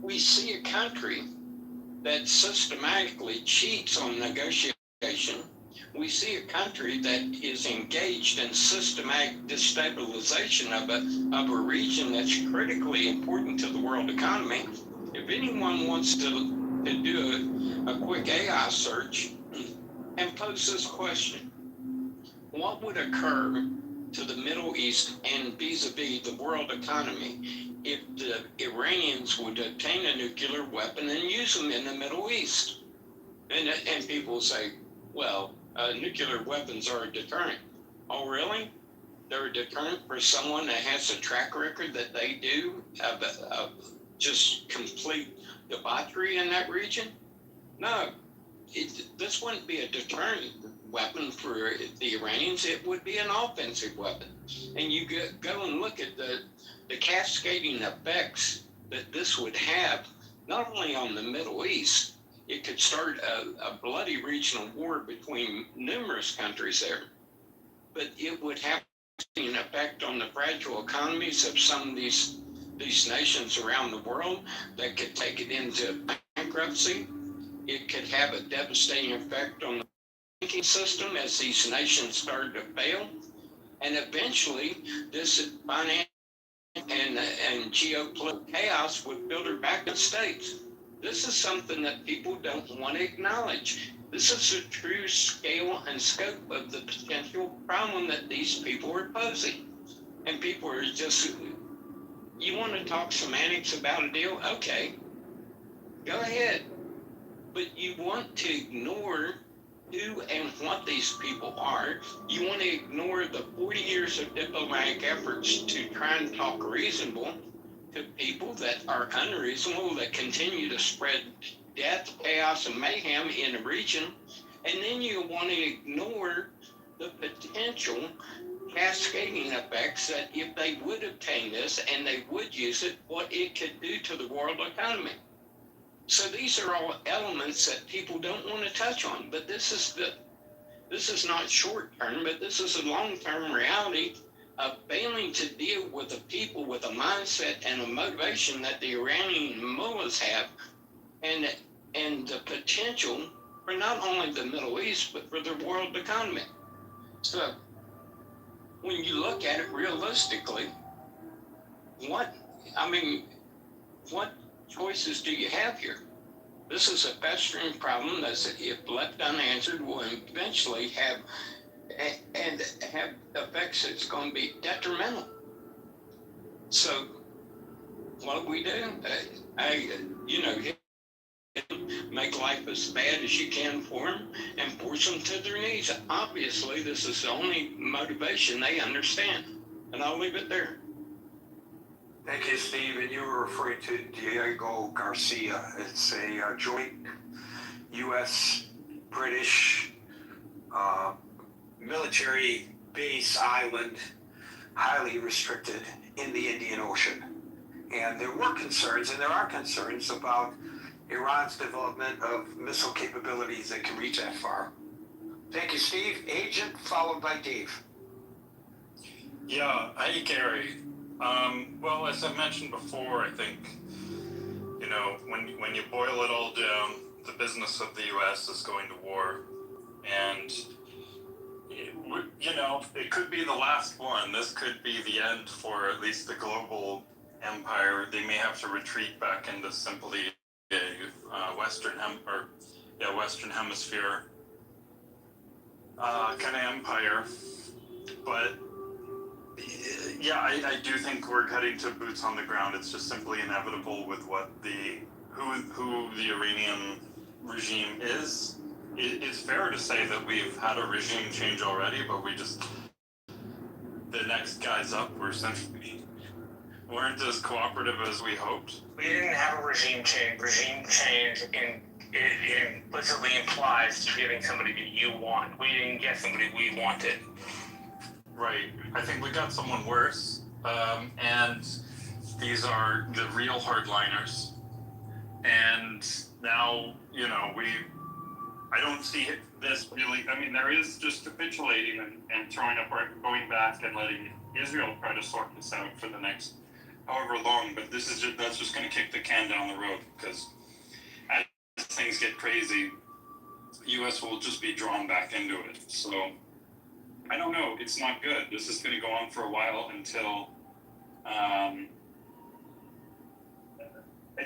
we see a country that systematically cheats on negotiation. We see a country that is engaged in systematic destabilization of a region that's critically important to the world economy. If anyone wants to do a quick AI search and pose this question, what would occur to the Middle East and vis-a-vis the world economy if the Iranians would obtain a nuclear weapon and use them in the Middle East? And people say, well, nuclear weapons are a deterrent. Oh, really? They're a deterrent for someone that has a track record that they do of just complete debauchery in that region? No, this wouldn't be a deterrent weapon for the Iranians. It would be an offensive weapon. And you go and look at the cascading effects that this would have, not only on the Middle East. It could start a bloody regional war between numerous countries there, but it would have an effect on the fragile economies of some of these nations around the world that could take it into bankruptcy. It could have a devastating effect on the banking system as these nations started to fail, and eventually this financial and geopolitical chaos would filter back to the states. This is something that people don't want to acknowledge. This is the true scale and scope of the potential problem that these people are posing. And people are just, you want to talk semantics about a deal? Okay, go ahead. But you want to ignore who and what these people are. You want to ignore the 40 years of diplomatic efforts to try and talk reasonable to people that are unreasonable, that continue to spread death, chaos, and mayhem in a region. And then you want to ignore the potential cascading effects that if they would obtain this and they would use it, what it could do to the world economy. So these are all elements that people don't want to touch on, but this is not short term, but this is a long-term reality of failing to deal with the people with a mindset and a motivation that the Iranian mullahs have, and the potential for not only the Middle East, but for the world economy. So when you look at it realistically, what choices do you have here? This is a festering problem that, if left unanswered, will eventually have effects that's going to be detrimental. So what do we do? Make life as bad as you can for them and force them to their knees. Obviously, this is the only motivation they understand. And I'll leave it there. Thank you, Steve. And you were referring to Diego Garcia. It's a joint U.S.-British military base island, highly restricted in the Indian Ocean. And there were concerns, and there are concerns about Iran's development of missile capabilities that can reach that far. Thank you, Steve. Agent, followed by Dave. Yeah, hey, Gary. Well, as I mentioned before, I think, when you boil it all down, the business of the U.S. is going to war. And, it could be the last one. This could be the end for at least the global empire. They may have to retreat back into simply a Western Hemisphere kind of empire. But yeah, I do think we're heading to boots on the ground. It's just simply inevitable with what who the Iranian regime is. It's fair to say that we've had a regime change already, but the next guys up were essentially weren't as cooperative as we hoped. We didn't have a regime change. Regime change it implicitly implies giving somebody that you want. We didn't get somebody we wanted. Right. I think we got someone worse, and these are the real hardliners. And now, you know, I don't see this really. I mean, there is just capitulating and throwing up, going back and letting Israel try to sort this out for the next however long. But that's just going to kick the can down the road, because as things get crazy, the U.S. will just be drawn back into it. So I don't know. It's not good. This is going to go on for a while until, I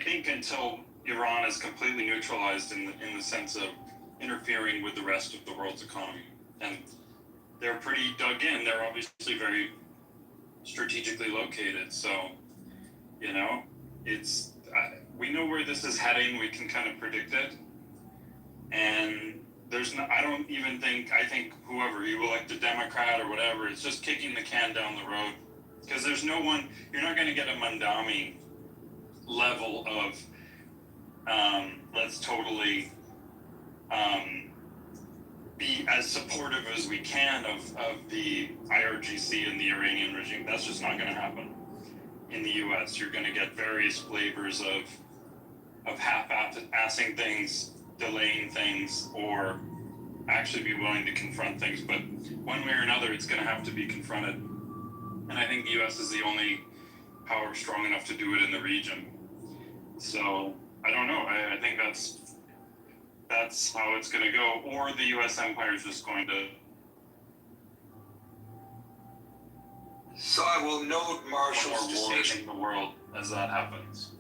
think until Iran is completely neutralized in the sense of interfering with the rest of the world's economy. And they're pretty dug in. They're obviously very strategically located. So, you know, we know where this is heading. We can kind of predict it. And I think whoever you elect, a Democrat or whatever, is just kicking the can down the road. Because there's no one, you're not going to get a Mandami level of let's totally be as supportive as we can of the IRGC and the Iranian regime. That's just not going to happen in the U.S. You're going to get various flavors of half-assing things, delaying things, or actually be willing to confront things. But one way or another, it's going to have to be confronted. And I think the U.S. is the only power strong enough to do it in the region. So I don't know. I think that's how it's going to go. Or the U.S. empire is just going to. So I will note Marshall's distinction. In the world as that happens.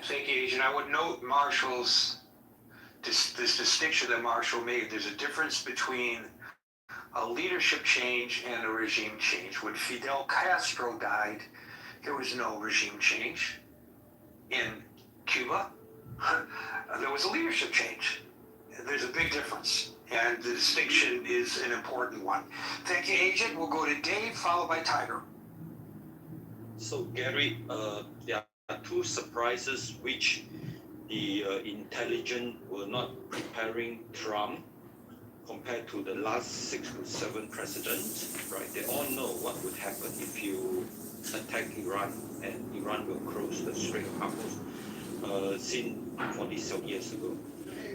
Thank you, Agent. I would note Marshall's this distinction that Marshall made. There's a difference between a leadership change and a regime change. When Fidel Castro died, there was no regime change. In Cuba, there was a leadership change. There's a big difference, and the distinction is an important one. Thank you, Agent. We'll go to Dave, followed by Tiger. So, Gary, there are two surprises which the intelligence were not preparing Trump compared to the last 6 to 7 presidents, right? They all know what would happen if you attack Iran, and Iran will close the Strait of Hormuz, since 47 years ago.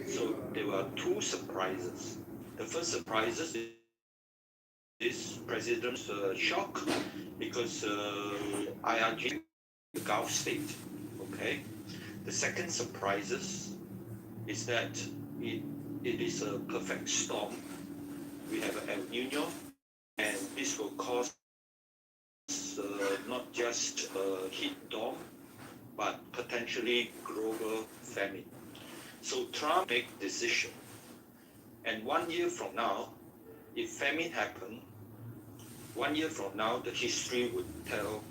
So there were two surprises. The first surprise is President's shock, because IRG, the Gulf state, okay? The second surprise is that it is a perfect storm. We have an El Nino, and this will cause not just heat dome, but potentially global famine. So Trump make decision, and 1 year from now, if famine happen, 1 year from now, the history would tell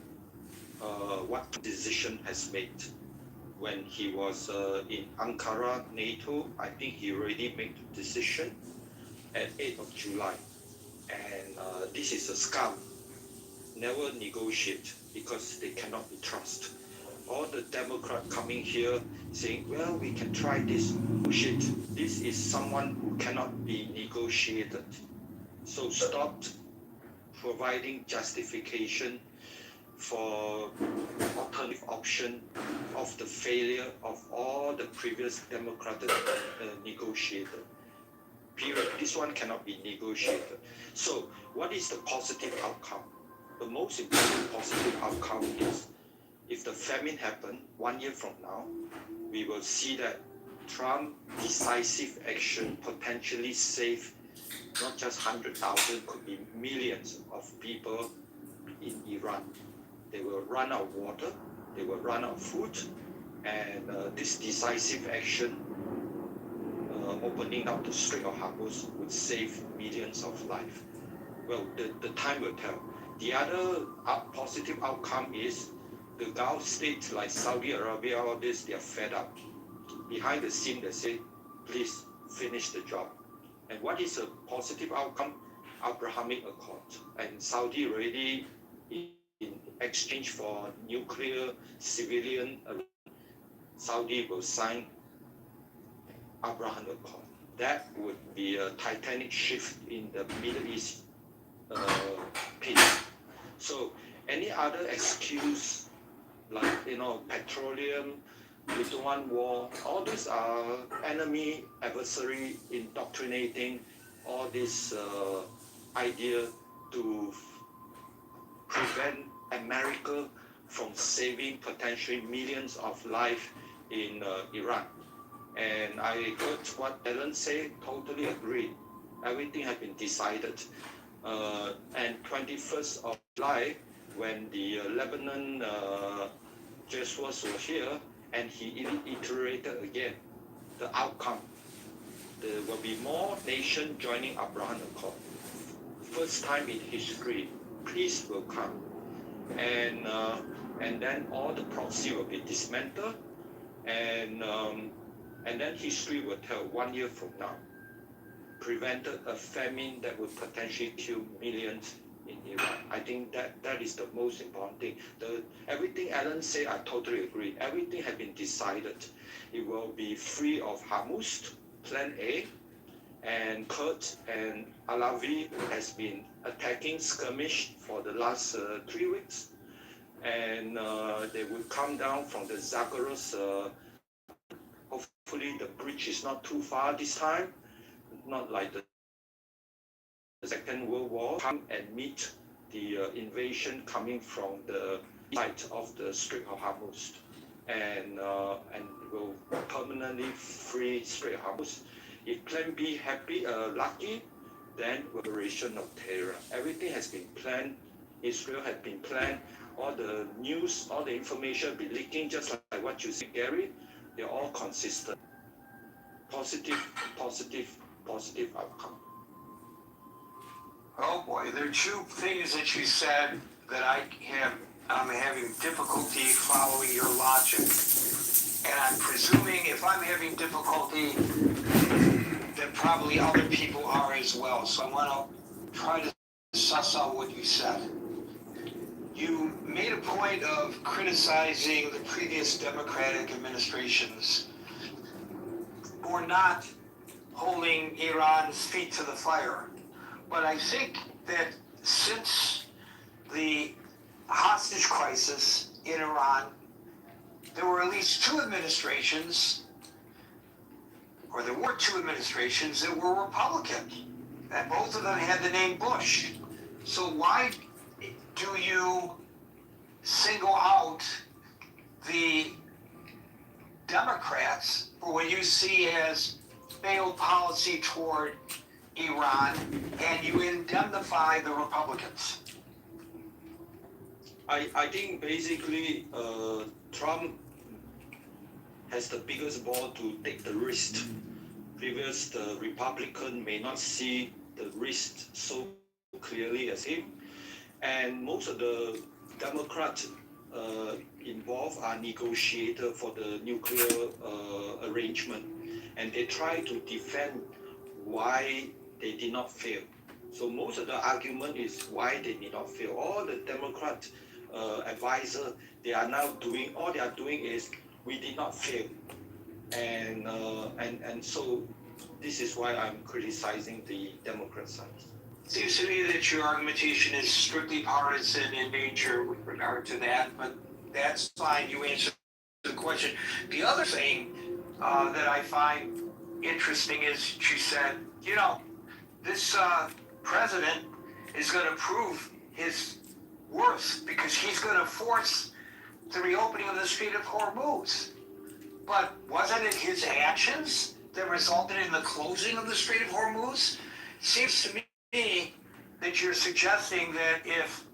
what decision has made. When he was in Ankara, NATO, I think he already made the decision at 8th of July. And this is a scam. Never negotiate, because they cannot be trusted. All the Democrats coming here saying, well, we can try this. Bullshit. This is someone who cannot be negotiated. So stop providing justification for alternative option of the failure of all the previous Democratic negotiator. Period. This one cannot be negotiated. So what is the positive outcome? The most important positive outcome is, if the famine happen 1 year from now, we will see that Trump decisive action potentially save not just 100,000, could be millions of people in Iran. They will run out of water, they will run out of food, and this decisive action, opening up the Strait of Hormuz, would save millions of lives. Well, the time will tell. The other positive outcome is the Gulf states like Saudi Arabia, all this, they are fed up. Behind the scene, they say, please finish the job. And what is a positive outcome? Abrahamic Accord. And Saudi already in exchange for nuclear civilian, Saudi will sign Abraham Accord. That would be a titanic shift in the Middle East peace. So any other excuse like petroleum, we don't want war, all these are enemy, adversary indoctrinating all this idea to prevent America from saving potentially millions of lives in Iran. And I heard what Alan said, totally agree. Everything has been decided. And 21st of July, when the Lebanon Joshua was here, and he iterated again the outcome. There will be more nations joining Abraham Accord. First time in history, peace will come. And then all the proxy will be dismantled, and then history will tell 1 year from now, prevented a famine that would potentially kill millions in Iran. I think that is the most important thing. Everything Alan said, I totally agree. Everything has been decided. It will be free of Hamas, Plan A, and Kurd and Alawi has been attacking skirmish for the last 3 weeks. And they will come down from the Zagros. Hopefully the bridge is not too far this time, not like the Second World War, come and meet the invasion coming from the side of the Strait of Hormuz, and will permanently free Strait of Hormuz. If Plan B lucky, then Operation of Terror. Everything has been planned. Israel has been planned. All the news, all the information be leaking, just like what you see, Gary. They're all consistent. Positive outcome. Oh boy, there are two things that you said that I'm having difficulty following your logic. And I'm presuming if I'm having difficulty, then probably other people are as well. So I want to try to suss out what you said. You made a point of criticizing the previous Democratic administrations for not holding Iran's feet to the fire. But I think that since the hostage crisis in Iran, there were at least two administrations that were Republican, and both of them had the name Bush. So why do you single out the Democrats for what you see as failed policy toward Iran, and you indemnify the Republicans? I think basically Trump has the biggest ball to take the risk. Previous, the Republican may not see the risk so clearly as him. And most of the Democrats involved are negotiators for the nuclear arrangement. And they try to defend why they did not fail. So most of the argument is why they did not fail. All the Democrat advisors, all they are doing is, we did not fail. And so this is why I'm criticizing the Democrat side. Seems to me that your argumentation is strictly partisan in nature with regard to that, but that's fine. You answered the question. The other thing that I find interesting is you said, this president is going to prove his worth because he's going to force the reopening of the Strait of Hormuz. But wasn't it his actions that resulted in the closing of the Strait of Hormuz? Seems to me that you're suggesting that if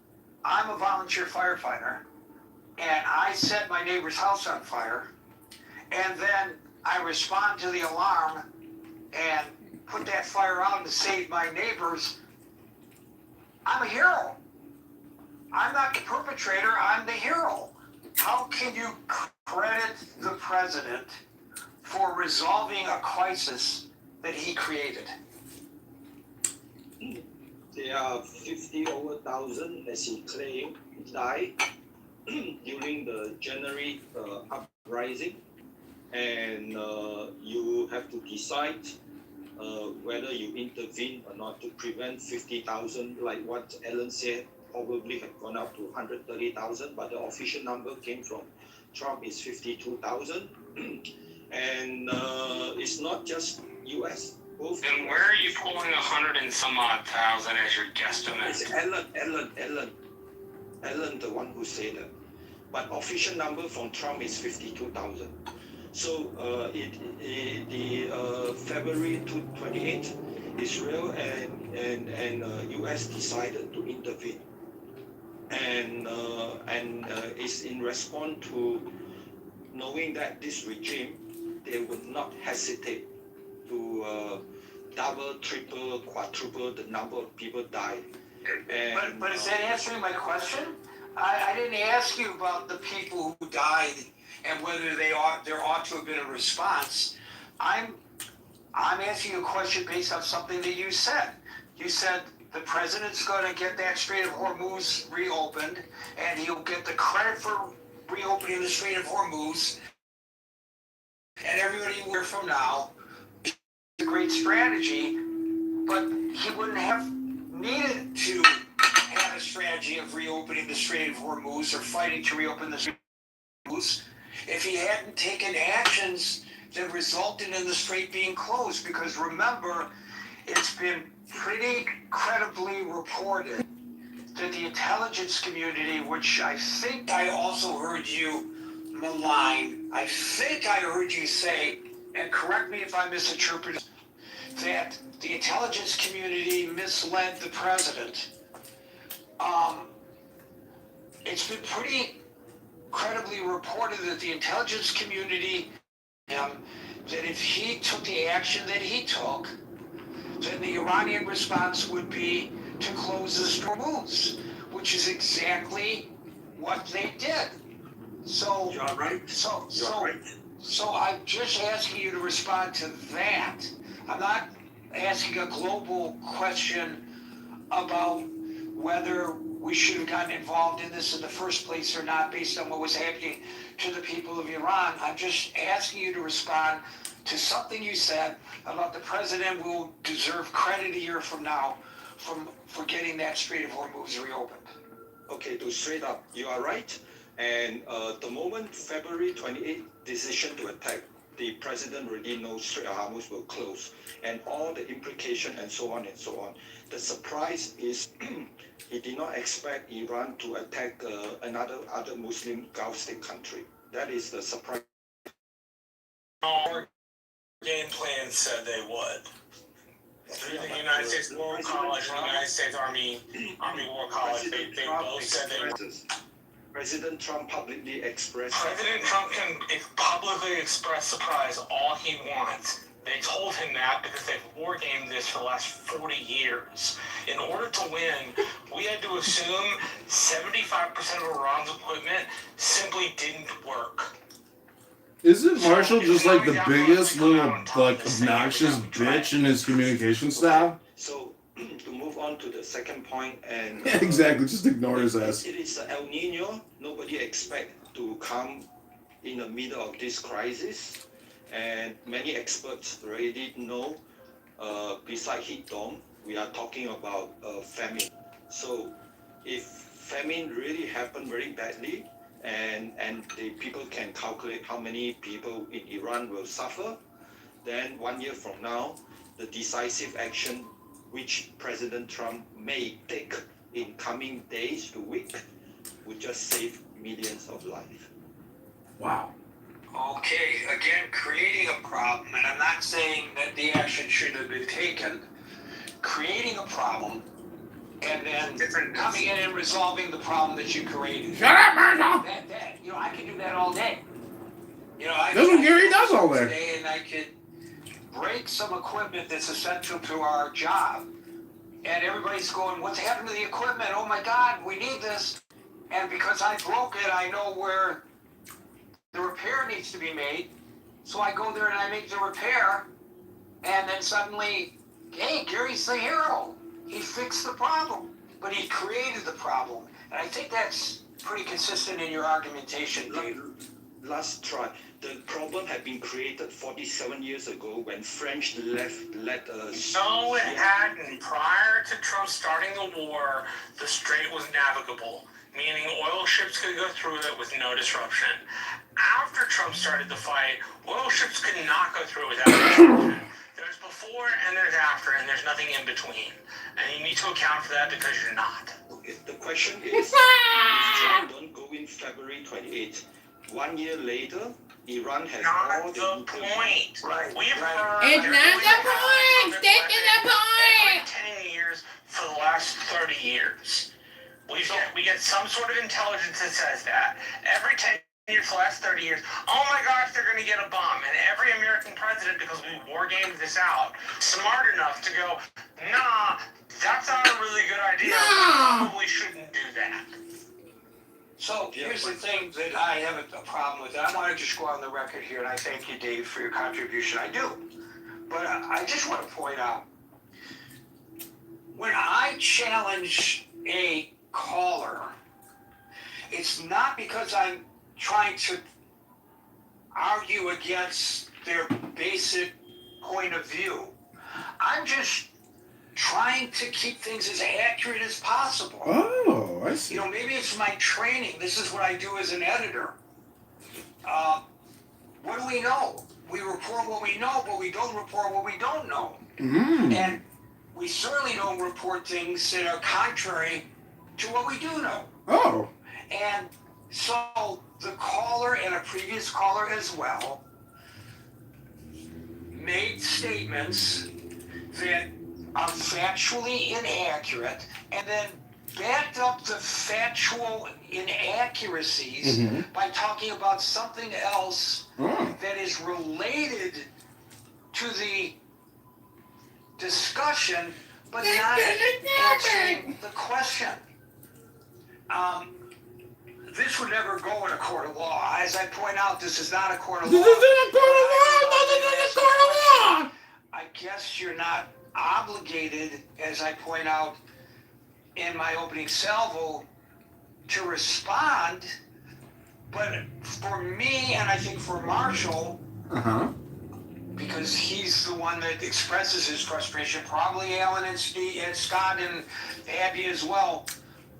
I'm a volunteer firefighter and I set my neighbor's house on fire and then I respond to the alarm and put that fire out to save my neighbors, I'm a hero. I'm not the perpetrator, I'm the hero. How can you credit the president for resolving a crisis that he created? there are 50,000, as he claimed, died during the January uprising, and you have to decide whether you intervene or not to prevent 50,000, like what Alan said, probably have gone up to 130,000, but the official number came from Trump is 52,000. And it's not just US. Both Then where are you pulling 100 and some odd thousand as your guesstimate? It's Alan, the one who said that. But official number from Trump is 52,000. So February 28, Israel and US decided to intervene, and it's in response to knowing that this regime, they would not hesitate to double, triple, quadruple the number of people died. But is that answering my question? I didn't ask you about the people who died and whether there ought to have been a response. I'm asking you a question based on something that you said. You said the president's going to get that Strait of Hormuz reopened, and he'll get the credit for reopening the Strait of Hormuz. And everybody will hear from now, it's a great strategy, but he wouldn't have needed to have a strategy of reopening the Strait of Hormuz or fighting to reopen the Strait of Hormuz if he hadn't taken actions that resulted in the strait being closed. Because remember, it's been pretty credibly reported that the intelligence community, which I think I also heard you malign, I think I heard you say, and correct me if I misinterpreted, that the intelligence community misled the president. It's been pretty credibly reported that the intelligence community, that if he took the action that he took, then the Iranian response would be to close the Strait of Hormuz, which is exactly what they did. So you're right. So I'm just asking you to respond to that. I'm not asking a global question about whether we should have gotten involved in this in the first place or not based on what was happening to the people of Iran. I'm just asking you to respond to something you said about the president will deserve credit a year from now for getting that Strait of Hormuz reopened. Okay, to straight up, you are right. And the moment February 28th decision to attack, the president already knows Strait of Hormuz will close, and all the implication and so on and so on. The surprise is he did not expect Iran to attack other Muslim Gulf state country. That is the surprise. Our game plan said they would. Through the United States War College and the United States Army War College, they both said they would. President Trump publicly expressed. President Trump can publicly express surprise all he wants. They told him that because they've war gamed this for the last 40 years. In order to win, we had to assume 75% of Iran's equipment simply didn't work. Isn't Marshall just like the biggest little like obnoxious bitch in his communication style? So to move on to the second point, and Yeah, exactly, just ignore his ass. It is El Nino. Nobody expect to come in the middle of this crisis, and many experts already know. Beside heat dome, we are talking about famine. So if famine really happened very badly, and the people can calculate how many people in Iran will suffer, then 1 year from now, the decisive action which President Trump may take in coming days to weeks would just save millions of lives. Wow. Okay, again, creating a problem, and I'm not saying that the action shouldn't have been taken. Creating a problem, and then coming in and resolving the problem that you created. Shut up, Marshall! I can do that all day. That's what Gary does all day. And I could break some equipment that's essential to our job, and everybody's going, what's happened to the equipment? Oh my God, we need this. And because I broke it, I know where the repair needs to be made. So I go there and I make the repair, and then suddenly, hey, Gary's the hero. he fixed the problem, but he created the problem. And I think that's pretty consistent in your argumentation, Dave. Last try. The problem had been created 47 years ago when French led us. No, it hadn't. Prior to Trump starting the war, the strait was navigable, meaning oil ships could go through it with no disruption. After Trump started the fight, oil ships could not go through it without disruption. There's before and there's after, and there's nothing in between. And you need to account for that because you're not. The question is, if Trump don't go in February 28th, 1 year later, Iran has all the point. Right. We've heard It's not the point. Stick to the point. Every 10 years for the last 30 years. We get some sort of intelligence that says that. Every 10 years for the last 30 years, oh my gosh, they're going to get a bomb. And every American president, because we war gamed this out, smart enough to go, nah, that's not a really good idea. We probably shouldn't do that. So here's the thing that I have a problem with. I want to just go on the record here, and I thank you, Dave, for your contribution. I do. But I just want to point out, when I challenge a caller, it's not because I'm trying to argue against their basic point of view. I'm just trying to keep things as accurate as possible. Oh, I see. You know, maybe it's my training. This is what I do as an editor. What do we know? We report what we know, but we don't report what we don't know. And we certainly don't report things that are contrary to what we do know. Oh. And so the caller and a previous caller as well made statements that are factually inaccurate, and then backed up the factual inaccuracies by talking about something else that is related to the discussion, but not answering the question. This would never go in a court of law. As I point out, this is not a court of law. This isn't a court of law! This isn't a court of law! I guess you're not obligated, as I point out in my opening salvo, to respond. But for me, and I think for Marshall, because he's the one that expresses his frustration, probably Alan and Steve and Scott and Abby as well,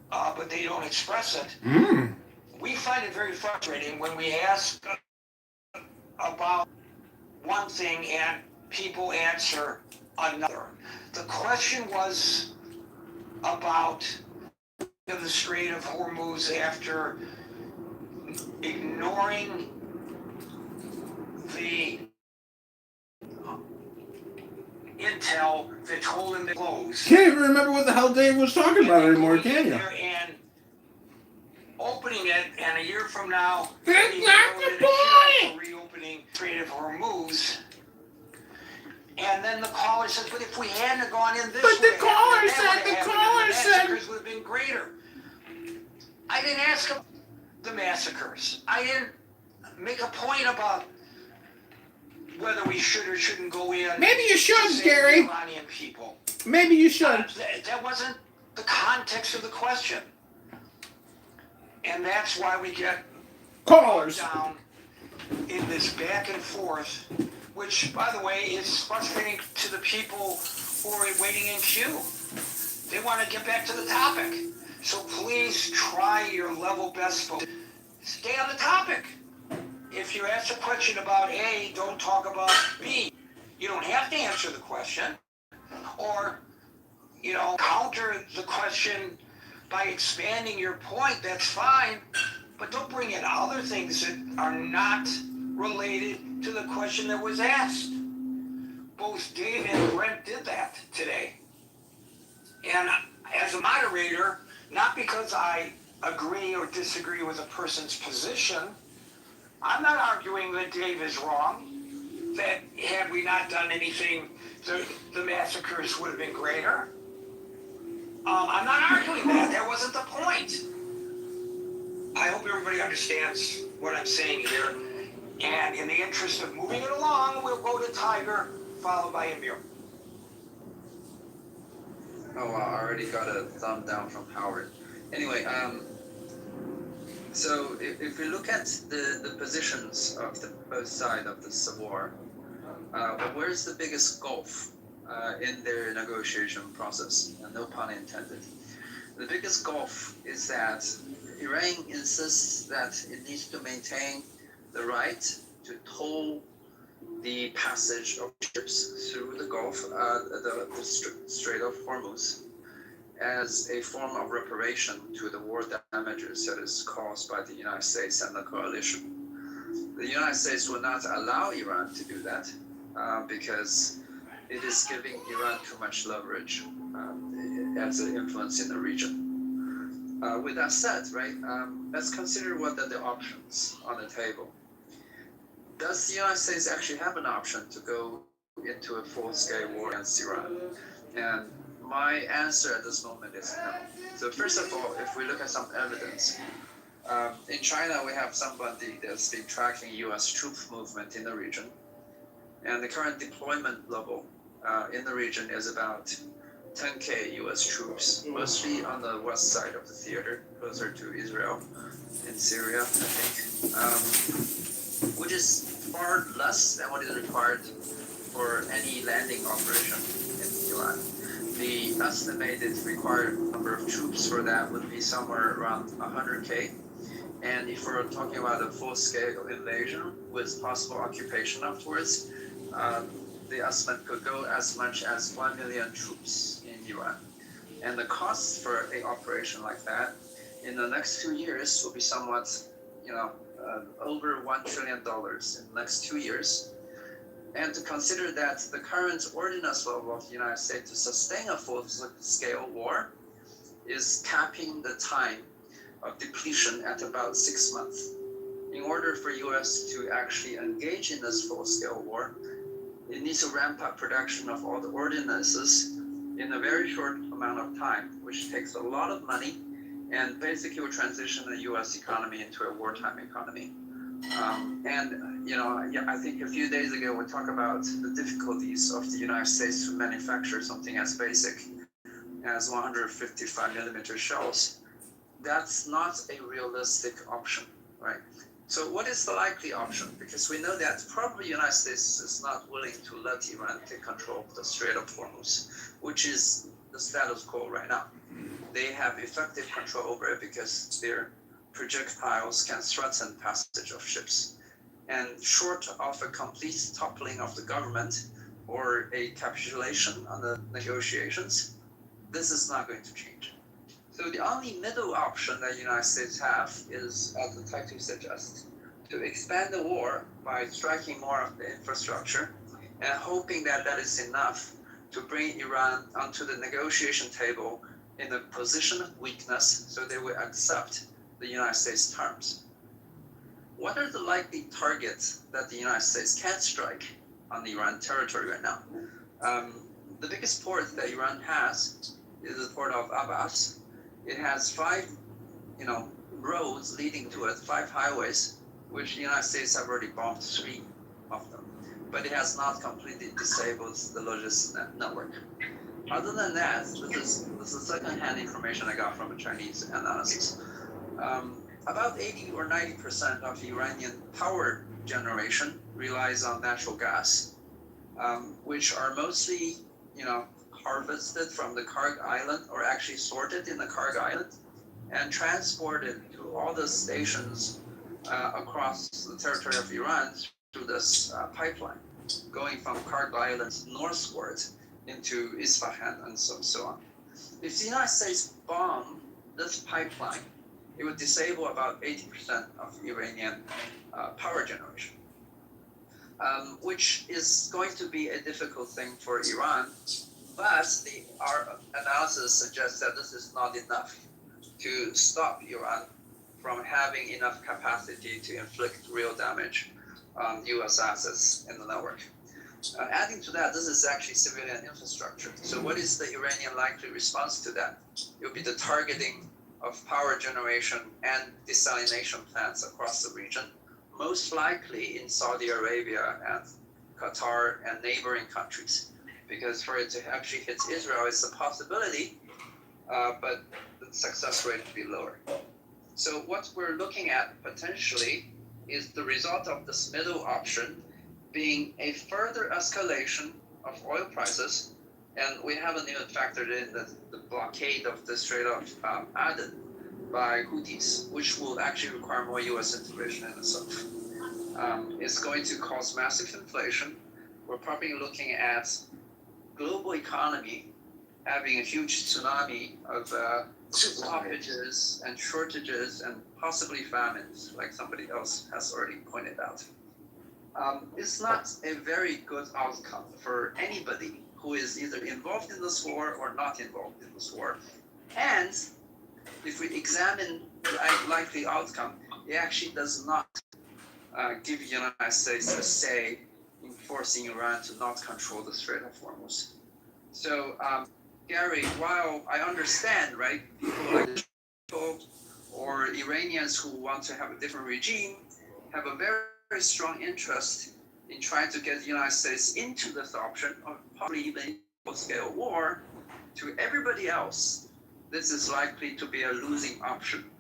but they don't express it. We find it very frustrating when we ask about one thing and people answer another. The question was about the Strait of Hormuz after ignoring the intel that told him to close. Can't even remember what the hell Dave was talking about anymore, can you? And opening it, and a year from now, That's not the point! Reopening Strait of Hormuz. And then the caller says, but if we hadn't gone in this way, the caller said, massacres would have been greater. I didn't ask him the massacres. I didn't make a point about whether we should or shouldn't go in. Maybe you should, Gary. Iranian people. Maybe you should. That wasn't the context of the question. And that's why we get callers down in this back and forth, which, by the way, is frustrating to the people who are waiting in queue. They want to get back to the topic. So please try your level best to stay on the topic. If you ask a question about A, don't talk about B. You don't have to answer the question. Or, counter the question by expanding your point, that's fine. But don't bring in other things that are not related to the question that was asked. Both Dave and Brent did that today. And as a moderator, not because I agree or disagree with a person's position, I'm not arguing that Dave is wrong, that had we not done anything, the massacres would have been greater. I'm not arguing that. That wasn't the point. I hope everybody understands what I'm saying here. And in the interest of moving it along, we'll go to Tiger, followed by Amir. Oh, wow, I already got a thumb down from Howard. Anyway, so if we look at the positions of the both sides of this war, where's the biggest gulf in their negotiation process? No pun intended. The biggest gulf is that Iran insists that it needs to maintain the right to toll the passage of ships through the Gulf, the Strait of Hormuz, as a form of reparation to the war damages that is caused by the United States and the coalition. The United States will not allow Iran to do that because it is giving Iran too much leverage as an influence in the region. With that said, right, let's consider what are the options on the table. Does the United States actually have an option to go into a full-scale war against Iran? And my answer at this moment is no. So first of all, if we look at some evidence, in China we have somebody that's been tracking U.S. troop movement in the region, and the current deployment level in the region is about 10K U.S. troops, mostly on the west side of the theater, closer to Israel, in Syria, I think. Which is far less than what is required for any landing operation in Iran. The estimated required number of troops for that would be somewhere around 100K. And if we're talking about a full-scale invasion with possible occupation afterwards, the estimate could go as much as 1 million troops in Iran. And the costs for an operation like that in the next 2 years will be somewhat, over $1 trillion in the next 2 years. And to consider that the current ordinance level of the United States to sustain a full-scale war is capping the time of depletion at about 6 months. In order for U.S. to actually engage in this full-scale war, it needs to ramp up production of all the ordinances in a very short amount of time, which takes a lot of money and basically will transition the U.S. economy into a wartime economy. I think a few days ago we talked about the difficulties of the United States to manufacture something as basic as 155 millimeter shells. That's not a realistic option, right? So what is the likely option? Because we know that probably the United States is not willing to let Iran take control of the Strait of Hormuz, which is the status quo right now. They have effective control over it because their projectiles can threaten passage of ships. And short of a complete toppling of the government or a capitulation on the negotiations, this is not going to change. So the only middle option that the United States have is, as the title suggests, to expand the war by striking more of the infrastructure and hoping that that is enough to bring Iran onto the negotiation table in a position of weakness so they will accept the United States terms. What are the likely targets that the United States can strike on the Iran territory right now? The biggest port that Iran has is the port of Abbas. It has 5, roads leading to it, 5 highways, which the United States have already bombed 3 of them. But it has not completely disabled the logistics network. Other than that, this is second-hand information I got from a Chinese analysis. About 80 or 90% of Iranian power generation relies on natural gas, which are mostly, harvested from the Karg Island or actually sorted in the Karg Island and transported to all the stations across the territory of Iran through this pipeline, going from Karg Island northward into Isfahan and so on. If the United States bombed this pipeline, it would disable about 80% of Iranian power generation, which is going to be a difficult thing for Iran. But our analysis suggests that this is not enough to stop Iran from having enough capacity to inflict real damage on U.S. assets in the network. Adding to that, this is actually civilian infrastructure. So what is the Iranian likely response to that? It will be the targeting of power generation and desalination plants across the region, most likely in Saudi Arabia and Qatar and neighboring countries. because for it to actually hit Israel is a possibility, but the success rate would be lower. So what we're looking at potentially is the result of this middle option being a further escalation of oil prices, and we haven't even factored in the blockade of the Strait of Aden by Houthis, which will actually require more U.S. integration in itself. It's going to cause massive inflation. We're probably looking at global economy having a huge tsunami of stoppages and shortages and possibly famines, like somebody else has already pointed out. It's not a very good outcome for anybody who is either involved in this war or not involved in this war. And if we examine the likely outcome, it actually does not give the United States a say in forcing Iran to not control the Strait of Hormuz. So, Gary, while I understand, right, people like the people or Iranians who want to have a different regime have a very, very strong interest in trying to get the United States into this option of probably even full-scale war, to everybody else, this is likely to be a losing option.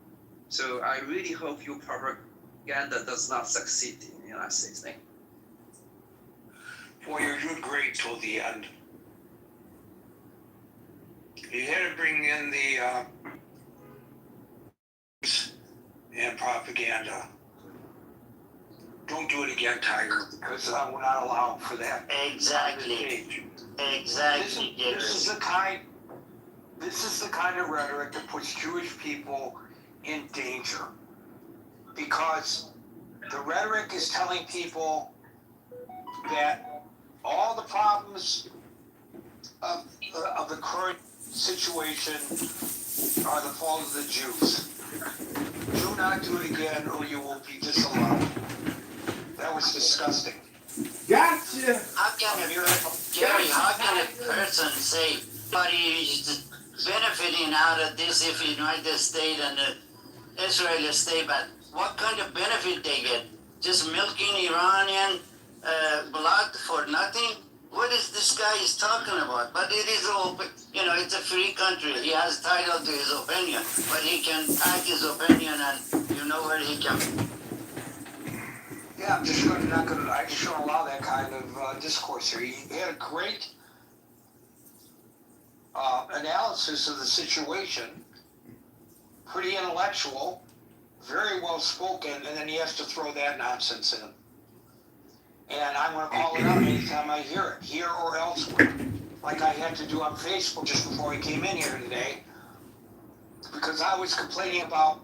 So I really hope your propaganda does not succeed in the United States. Thank you. Well, you're doing great till the end. You had to bring in the and propaganda. Don't do it again, Tiger, because we're not allowing for that. Exactly. Exactly. This is the kind of rhetoric that puts Jewish people in danger, because the rhetoric is telling people that all the problems of the current situation are the fault of the Jews. Do not do it again, or you will be disallowed. That was disgusting. Gotcha. How can a person say somebody is benefiting out of this if the United States and Israel stay back? What kind of benefit they get? Just milking Iranian blood for nothing? What is this guy is talking about? But it is open, it's a free country. He has title to his opinion, but he can act his opinion, and you know where he can. Yeah, I just don't allow that kind of discourse here. He had a great analysis of the situation, pretty intellectual, very well spoken, and then he has to throw that nonsense in. And I'm going to call it out anytime I hear it, here or elsewhere, like I had to do on Facebook just before I came in here today, because I was complaining about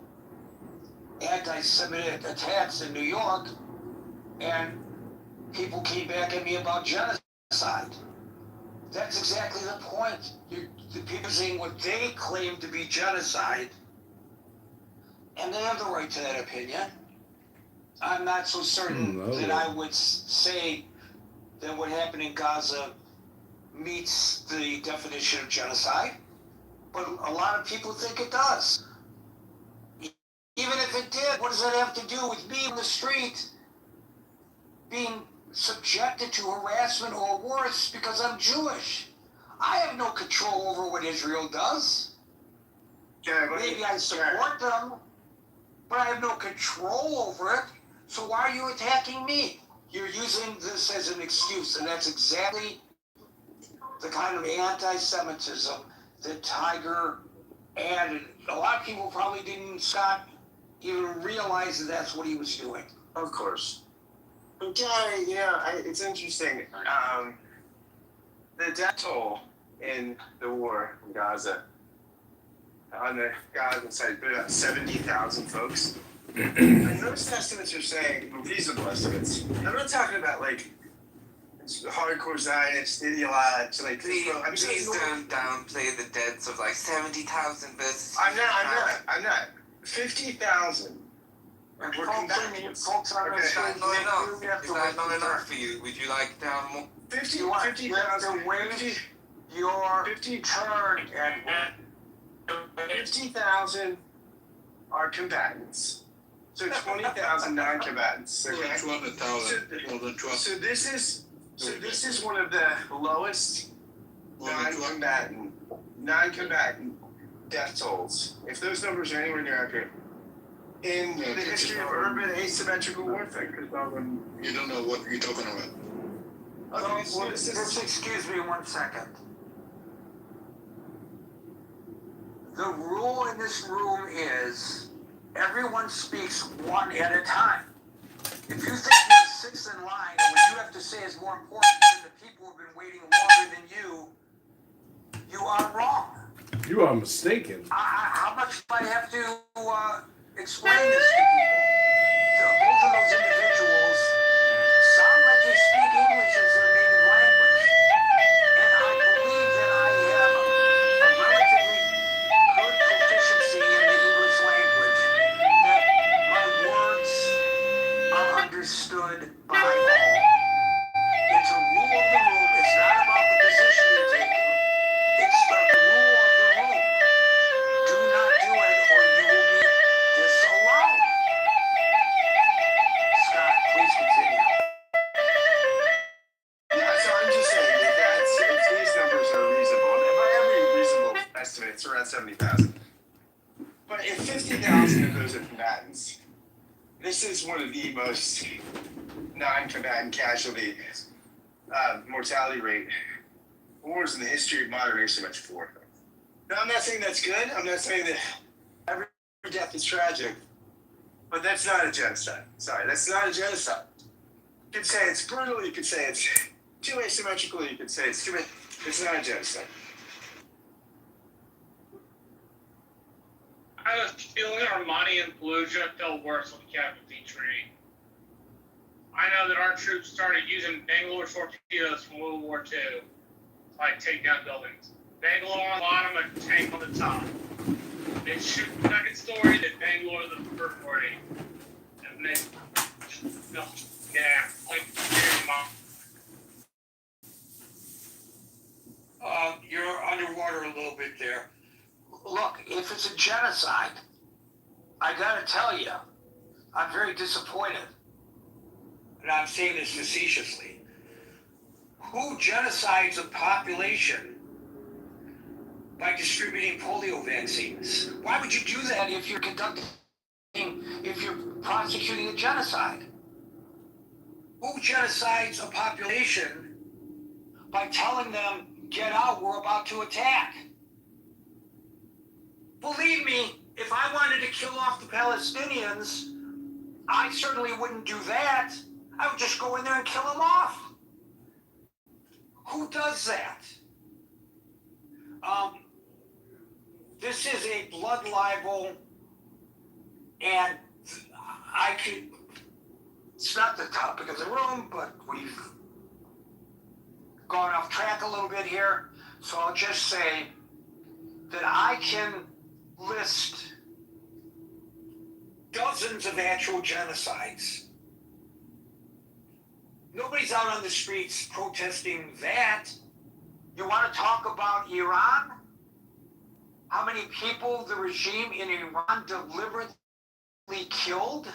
anti-Semitic attacks in New York, and people came back at me about genocide. That's exactly the point. The people saying what they claim to be genocide, and they have the right to that opinion. I'm not so certain that I would say that what happened in Gaza meets the definition of genocide, but a lot of people think it does. Even if it did, what does that have to do with me in the street being subjected to harassment or worse because I'm Jewish? I have no control over what Israel does. Maybe I support them, but I have no control over it. So why are you attacking me? You're using this as an excuse, and that's exactly the kind of anti-Semitism that Tiger added. A lot of people probably didn't even realize that that's what he was doing. Of course. Okay, it's interesting. The death toll in the war in Gaza, on the Gaza side, about 70,000 folks. And those estimates are saying reasonable estimates. I'm not talking about hardcore Zionists, ideologues, Please don't downplay the deaths of 70,000 versus. I'm not. 50,000 were combatants. Is that not enough? Is that not enough for you? Would you like to have more? 50,000. Your 50,000 are combatants. So 20,000 non-combatants. Okay? 200,000. So this is one of the lowest non-combatant death tolls, if those numbers are anywhere near accurate, in the history of urban asymmetrical warfare. You don't know what you're talking about. Just excuse me 1 second. The rule in this room is everyone speaks one at a time. If you think you're sixth in line and what you have to say is more important than the people who've been waiting longer than you, you are wrong. You are mistaken. How much do I have to explain this to people? So both of those individuals sound like they speak English as their native language. And I believe that I have a relatively good proficiency in the English language, that my words are understood by all. It's a rule of the room. It's not about the position you're taking. It's the rule of the room. Do not do it or you will be disallowed. Scott, please continue. Yeah, so I'm just saying that if these numbers are reasonable, and by every reasonable estimate, it's around 70,000. But if 50,000 of those are combatants, this is one of the most non-combatant casualty mortality rate wars in the history of modern asymmetric warfare. Now, I'm not saying that's good. I'm not saying that every death is tragic, but that's not a genocide. Sorry, that's not a genocide. You could say it's brutal. You could say it's too asymmetrical. You could say it's too. It's not a genocide. I have a feeling Armani and Fallujah fell worse with the casualty tree. I know that our troops started using Bangalore torpedoes from World War II to take down buildings. Bangalore on the bottom and tank on the top. They shoot the second story, then Bangalore the first story. And then, You're underwater a little bit there. Look, if it's a genocide, I gotta tell you, I'm very disappointed. And I'm saying this facetiously. Who genocides a population by distributing polio vaccines? Why would you do that if you're prosecuting a genocide? Who genocides a population by telling them, get out, we're about to attack? Believe me, if I wanted to kill off the Palestinians, I certainly wouldn't do that. I would just go in there and kill them off. Who does that? This is a blood libel, and it's not the topic of the room, but we've gone off track a little bit here, so I'll just say that I can list dozens of actual genocides. Nobody's out on the streets protesting that. You want to talk about Iran? How many people the regime in Iran deliberately killed?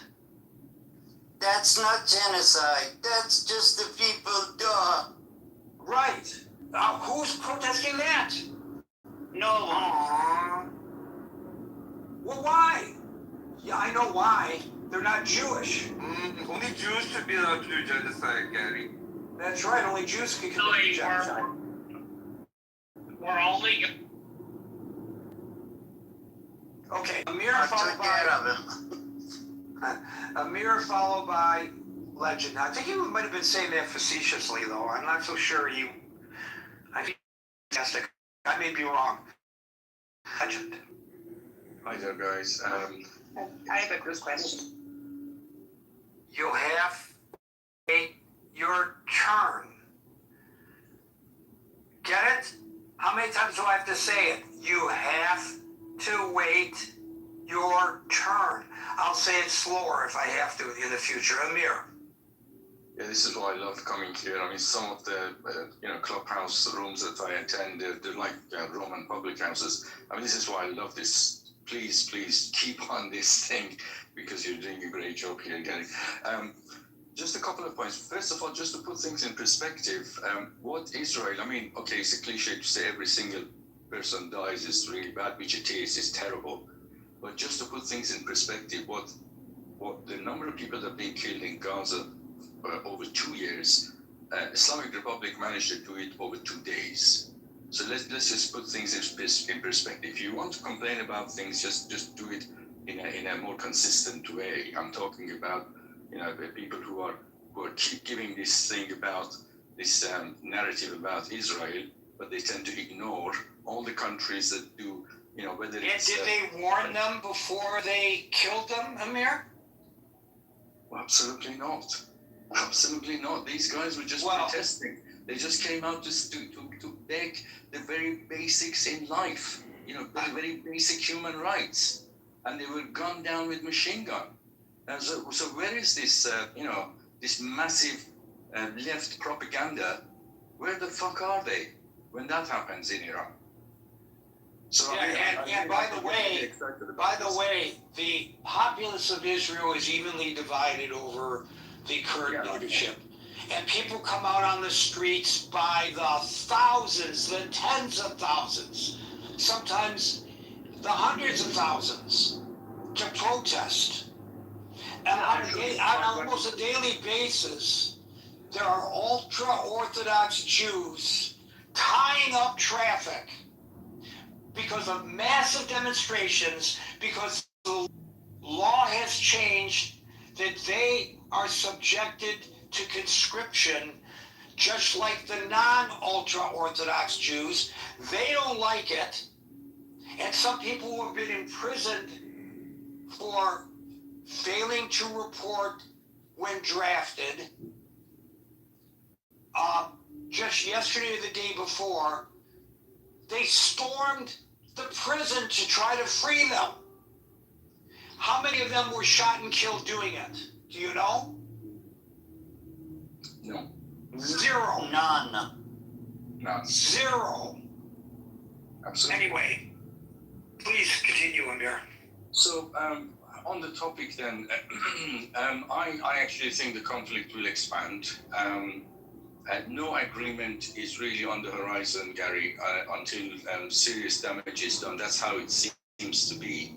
That's not genocide. That's just the people, duh. Right. Who's protesting that? No one. Well, why? Yeah, I know why. They're not Jewish. Only Jews should be allowed to do genocide, Gary. That's right, only Jews can commit genocide. We're only... Okay, Amir followed by Legend. I think he might have been saying that facetiously, though. I'm not so sure I think fantastic. I may be wrong. Legend. Hi there, guys. I have a quick question. You'll have your turn. Get it? How many times do I have to say it? You have to wait your turn. I'll say it slower if I have to in the future. Amir. Yeah, this is why I love coming here. I mean, some of the clubhouse rooms that I attend, they're like Roman public houses. I mean, this is why I love this. Please keep on this thing because you're doing a great job here, Gary. just a couple of points. First of all, just to put things in perspective, what Israel, I mean, okay, it's a cliche to say every single person dies is really bad, which it is, it's terrible. But just to put things in perspective, what the number of people that have been killed in Gaza over 2 years, Islamic Republic managed to do it over 2 days. So let's just put things in perspective. If you want to complain about things, just do it in a more consistent way. I'm talking about, you know, the people who are keep giving this thing about this narrative about Israel, but they tend to ignore all the countries that do, you know, whether it's... Did they warn them before they killed them, Amir? Well, absolutely not. Absolutely not. These guys were just protesting. They just came out just to beg the very basics in life, you know, the very basic human rights. And they were gunned down with machine gun. And so where is this, you know, this massive left propaganda? Where the fuck are they when that happens in Iran? So and by the way, the populace of Israel is evenly divided over the current leadership. And people come out on the streets by the thousands, the tens of thousands, sometimes the hundreds of thousands to protest. And on almost a daily basis, there are ultra-Orthodox Jews tying up traffic because of massive demonstrations, because the law has changed that they are subjected to conscription, just like the non-ultra-Orthodox Jews. They don't like it. And some people who have been imprisoned for failing to report when drafted. Just yesterday or the day before, they stormed the prison to try to free them. How many of them were shot and killed doing it? Do you know? No. Zero. None. Zero. Absolutely. Anyway, please continue, Amir. So, on the topic then, I actually think the conflict will expand. No agreement is really on the horizon, Gary, until serious damage is done. That's how it seems to be.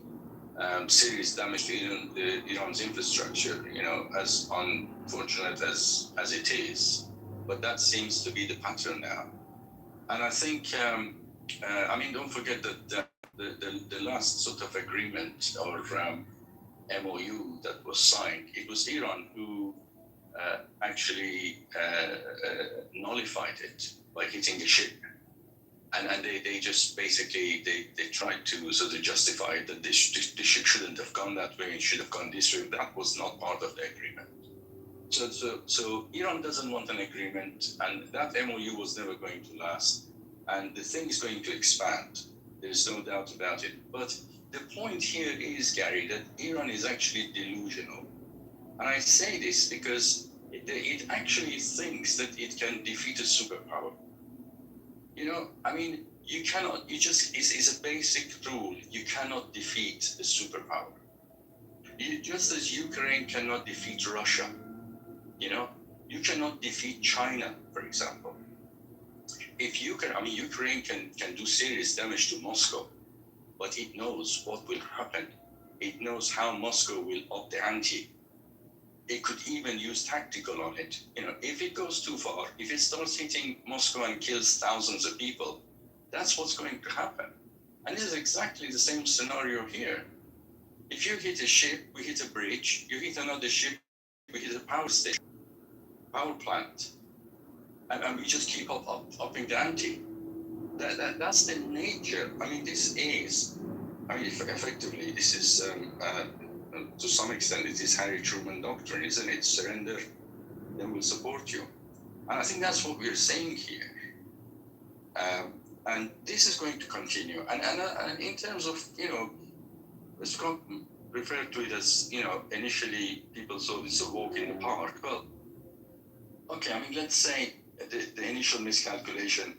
Serious damage to Iran's infrastructure, you know, as unfortunate as it is. But that seems to be the pattern now. And I think, I mean, don't forget that the last sort of agreement or MOU that was signed, it was Iran who actually nullified it by hitting a ship. And they just basically, they tried to sort of justify that the ship shouldn't have gone that way, it should have gone this way. That was not part of the agreement. So Iran doesn't want an agreement, and that MOU was never going to last. And the thing is going to expand. There's no doubt about it. But the point here is, Gary, that Iran is actually delusional. And I say this because it actually thinks that it can defeat a superpower. You know, I mean, it's a basic rule. You cannot defeat a superpower. Just as Ukraine cannot defeat Russia, you know, you cannot defeat China, for example. Ukraine can do serious damage to Moscow, but it knows what will happen. It knows how Moscow will up the ante. It could even use tactical on it. You know, if it goes too far, if it starts hitting Moscow and kills thousands of people, that's what's going to happen. And this is exactly the same scenario here. If you hit a ship, we hit a bridge. You hit another ship, we hit a power station, power plant. And we just keep upping the ante. That's the nature. I mean, effectively, this is, to some extent, it is Harry Truman doctrine, isn't it? Surrender, then we'll support you. And I think that's what we're saying here. And this is going to continue. And in terms of, you know, let's refer to it as, you know, initially people saw this a walk in the park. Well, okay, I mean, let's say the initial miscalculation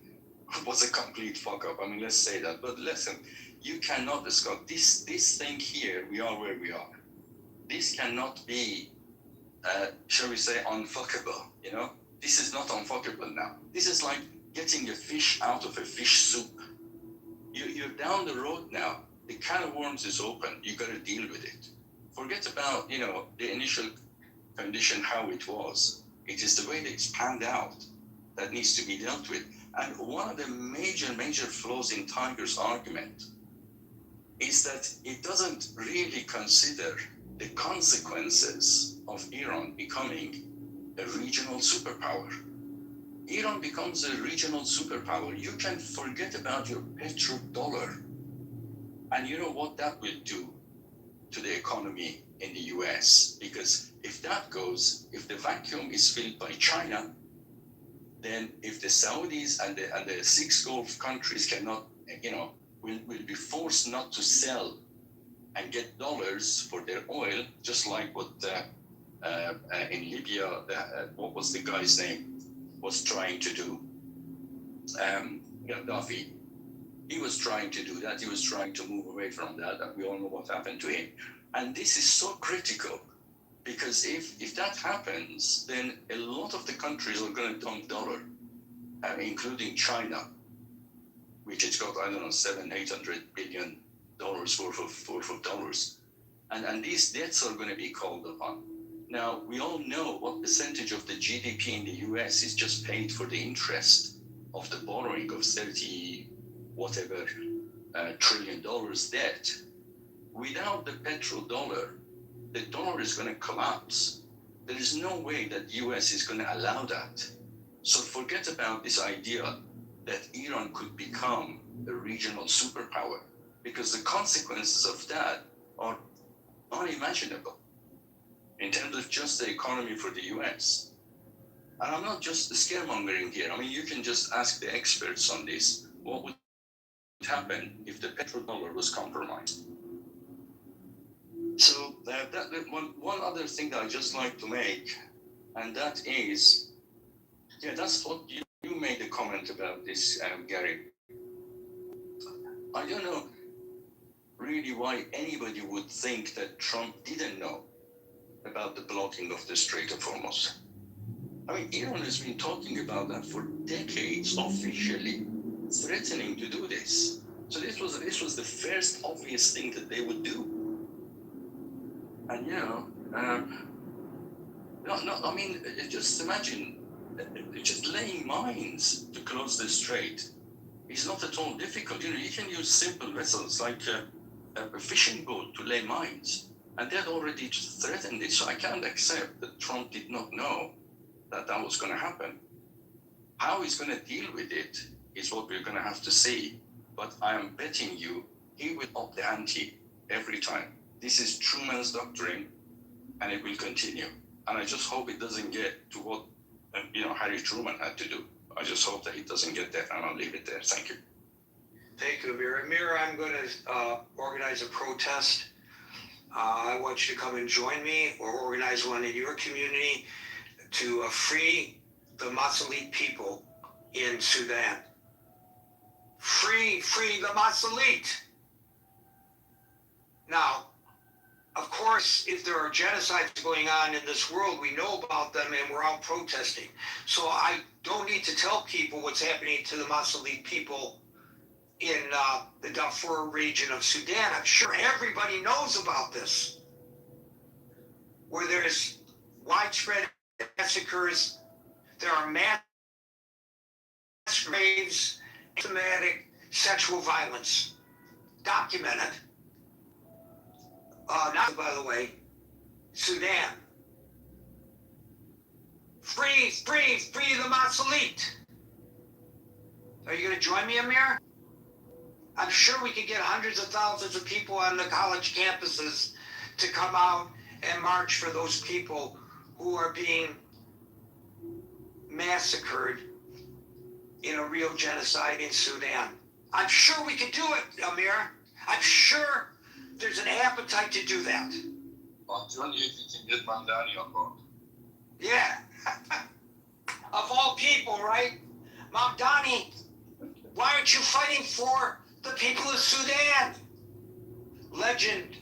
was a complete fuck up. I mean, let's say that. But listen, you cannot, Scott, this thing here, we are where we are. This cannot be shall we say, unfuckable, you know? This is not unfuckable now. This is like getting a fish out of a fish soup. You're down the road now. The can of worms is open. You got to deal with it. Forget about, you know, the initial condition, how it was. It is the way that it's panned out that needs to be dealt with. And one of the major flaws in Tiger's argument is that it doesn't really consider the consequences of Iran becoming a regional superpower. Iran becomes a regional superpower. You can forget about your petrodollar. And you know what that will do to the economy in the US? Because if that goes, if the vacuum is filled by China, then if the Saudis and the 6 Gulf countries cannot, you know, will be forced not to sell and get dollars for their oil, just like what in Libya, what was the guy's name, was trying to do. Gaddafi. He was trying to do that. He was trying to move away from that, and we all know what happened to him. And this is so critical, because if that happens, then a lot of the countries are going to dump dollar, including China, which has got, I don't know, $700-800 billion worth of dollars. And these debts are going to be called upon. Now, we all know what percentage of the GDP in the US is just paid for the interest of the borrowing of 30 whatever trillion dollars debt. Without the petrodollar, the dollar is going to collapse. There is no way that US is going to allow that. So forget about this idea that Iran could become a regional superpower, because the consequences of that are unimaginable in terms of just the economy for the US. And I'm not just scaremongering here. I mean, you can just ask the experts on this. What would happen if the petrodollar was compromised? So one other thing that I just like to make, and that is, that's what you made a comment about this, Gary. I don't know really why anybody would think that Trump didn't know about the blocking of the Strait of Hormuz. I mean, Iran has been talking about that for decades, officially threatening to do this. So this was the first obvious thing that they would do. And I mean, just imagine, just laying mines to close the strait is not at all difficult. You can use simple vessels like a fishing boat to lay mines, and they had already threatened it. So I can't accept that Trump did not know that that was going to happen. How he's going to deal with it is what we're going to have to see. But I am betting you he will up the ante every time. This is Truman's doctrine, and it will continue. And I just hope it doesn't get to what Harry Truman had to do. I just hope that it doesn't get there, and I'll leave it there. Thank you. Thank you, Amir. Amir, I'm going to organize a protest. I want you to come and join me, or organize one in your community to free the Masalit people in Sudan. Free the Masalit. Now, of course, if there are genocides going on in this world, we know about them and we're out protesting. So I don't need to tell people what's happening to the Masalit people in the Darfur region of Sudan. I'm sure everybody knows about this, where there's widespread massacres, there are mass graves, systematic sexual violence, documented. Now, by the way, Sudan. Free the Masalit. Are you going to join me, Amir? I'm sure we could get hundreds of thousands of people on the college campuses to come out and march for those people who are being massacred in a real genocide in Sudan. I'm sure we could do it, Amir. I'm sure there's an appetite to do that. I'm telling you, if you can get Mamdani on board. Yeah. Of all people, right? Mamdani, why aren't you fighting for the people of Sudan? Legend,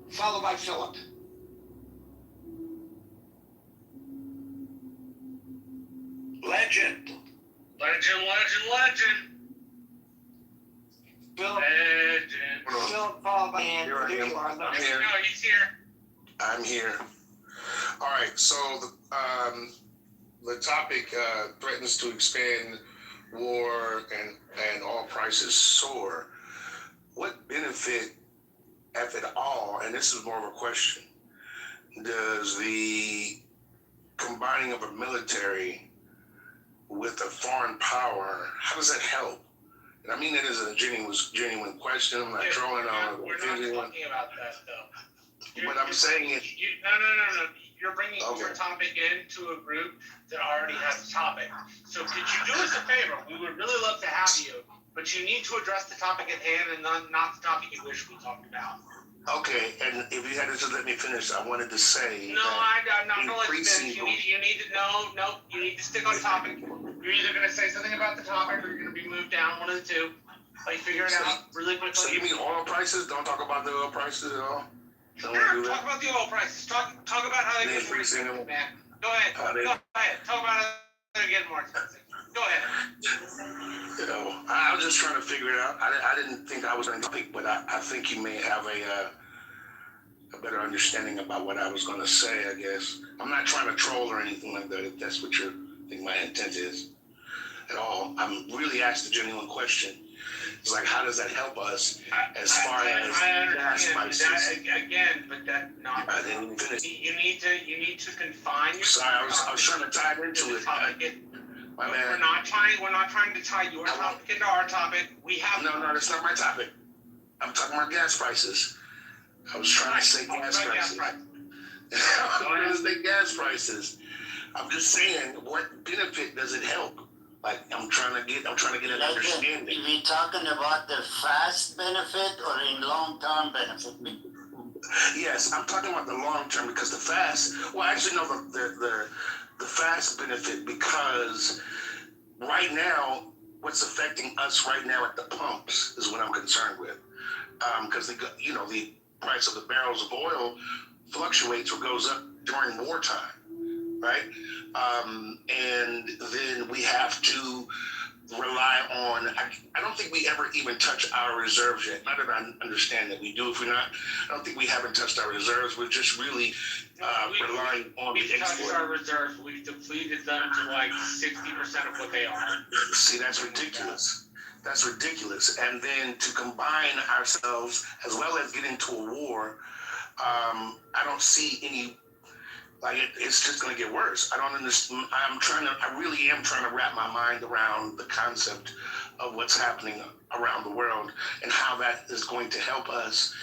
followed by Philip. Legend. Legend. Bill. Legend. Bill Paul Van. Here I am. I'm here. No, he's here. I'm here. All right, so the topic threatens to expand war and all prices soar. What benefit, if at all, and this is more of a question, does the combining of a military with a foreign power, how does that help? And I mean that as a genuine question. I'm not trolling on We're not talking about that, though. But I'm saying it. No. You're bringing your topic into a group that already has a topic. So could you do us a favor? We would really love to have you, but you need to address the topic at hand and not the topic you wish we talked about. Okay, and if you had to just let me finish, I wanted to say. No, I'm not going to let you finish. You need to you need to stick on topic. You're either going to say something about the topic or you're going to be moved down, one of the two. Like, figure it out really quickly. So you mean oil prices? Don't talk about the oil prices at all? Sure, talk about the oil prices. Talk about how they get more expensive, man. Go ahead. Go ahead. Talk about how they're getting more expensive. Go ahead. You know, I was just trying to figure it out. I didn't think I was going to speak, but I think you may have a better understanding about what I was going to say, I guess. I'm not trying to troll or anything like that, if that's what you think my intent is at all. I'm really asked a genuine question. It's like, how does that help us as far as gas prices? But that not. I didn't finish. You need to confine your. Sorry, I was trying to tie it into it. My man. We're not trying to tie your topic into our topic. We have. No, that's not my topic. I'm talking about gas prices. I was trying to say gas prices. I'm trying to say gas prices. I'm just saying, what benefit does it help? Like, I'm trying to get an understanding. Are we talking about the fast benefit or in long-term benefit? Yes, I'm talking about the long term because the fast. Well, actually, no, the fast benefit because right now, what's affecting us right now at the pumps is what I'm concerned with. Because the price of the barrels of oil fluctuates or goes up during wartime, right? And then we have to rely on, I don't think we ever even touch our reserves yet. Not that I understand that we do. If we're not, I don't think we haven't touched our reserves. We're just really relying on the export. We've touched our reserves. We've depleted them to like 60% of what they are. See, that's ridiculous. That's ridiculous. And then to combine ourselves as well as get into a war, I don't see any. Like it's just going to get worse. I don't understand. I really am trying to wrap my mind around the concept of what's happening around the world and how that is going to help us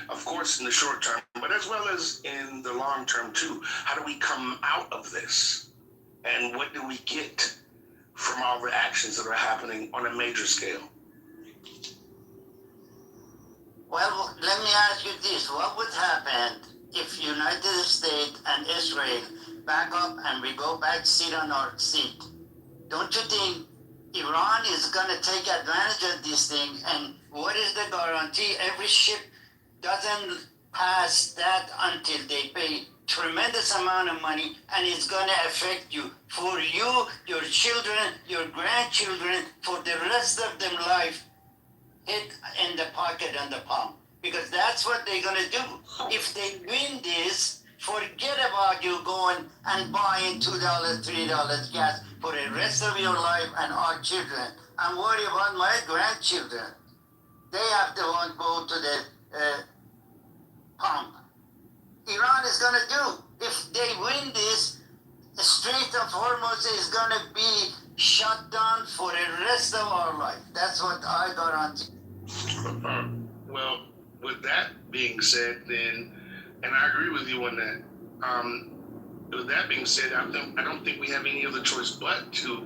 of course, in the short term, but as well as in the long term too. How do we come out of this? And what do we get from all the actions that are happening on a major scale? Well, let me ask you this. What would happen if United States and Israel back up and we go back sit on our seat? Don't you think Iran is going to take advantage of this thing? And what is the guarantee? Every ship doesn't pass that until they pay tremendous amount of money, and it's going to affect you. For you, your children, your grandchildren, for the rest of their life, hit in the pocket and the palm. Because that's what they're going to do. If they win this, forget about you going and buying $2, $3 gas for the rest of your life and our children. I'm worried about my grandchildren. They have to go to the pump. Iran is going to do. If they win this, the Strait of Hormuz is going to be shut down for the rest of our life. That's what I guarantee. Well, with that being said, then, and I agree with you on that. With that being said, I don't think we have any other choice but to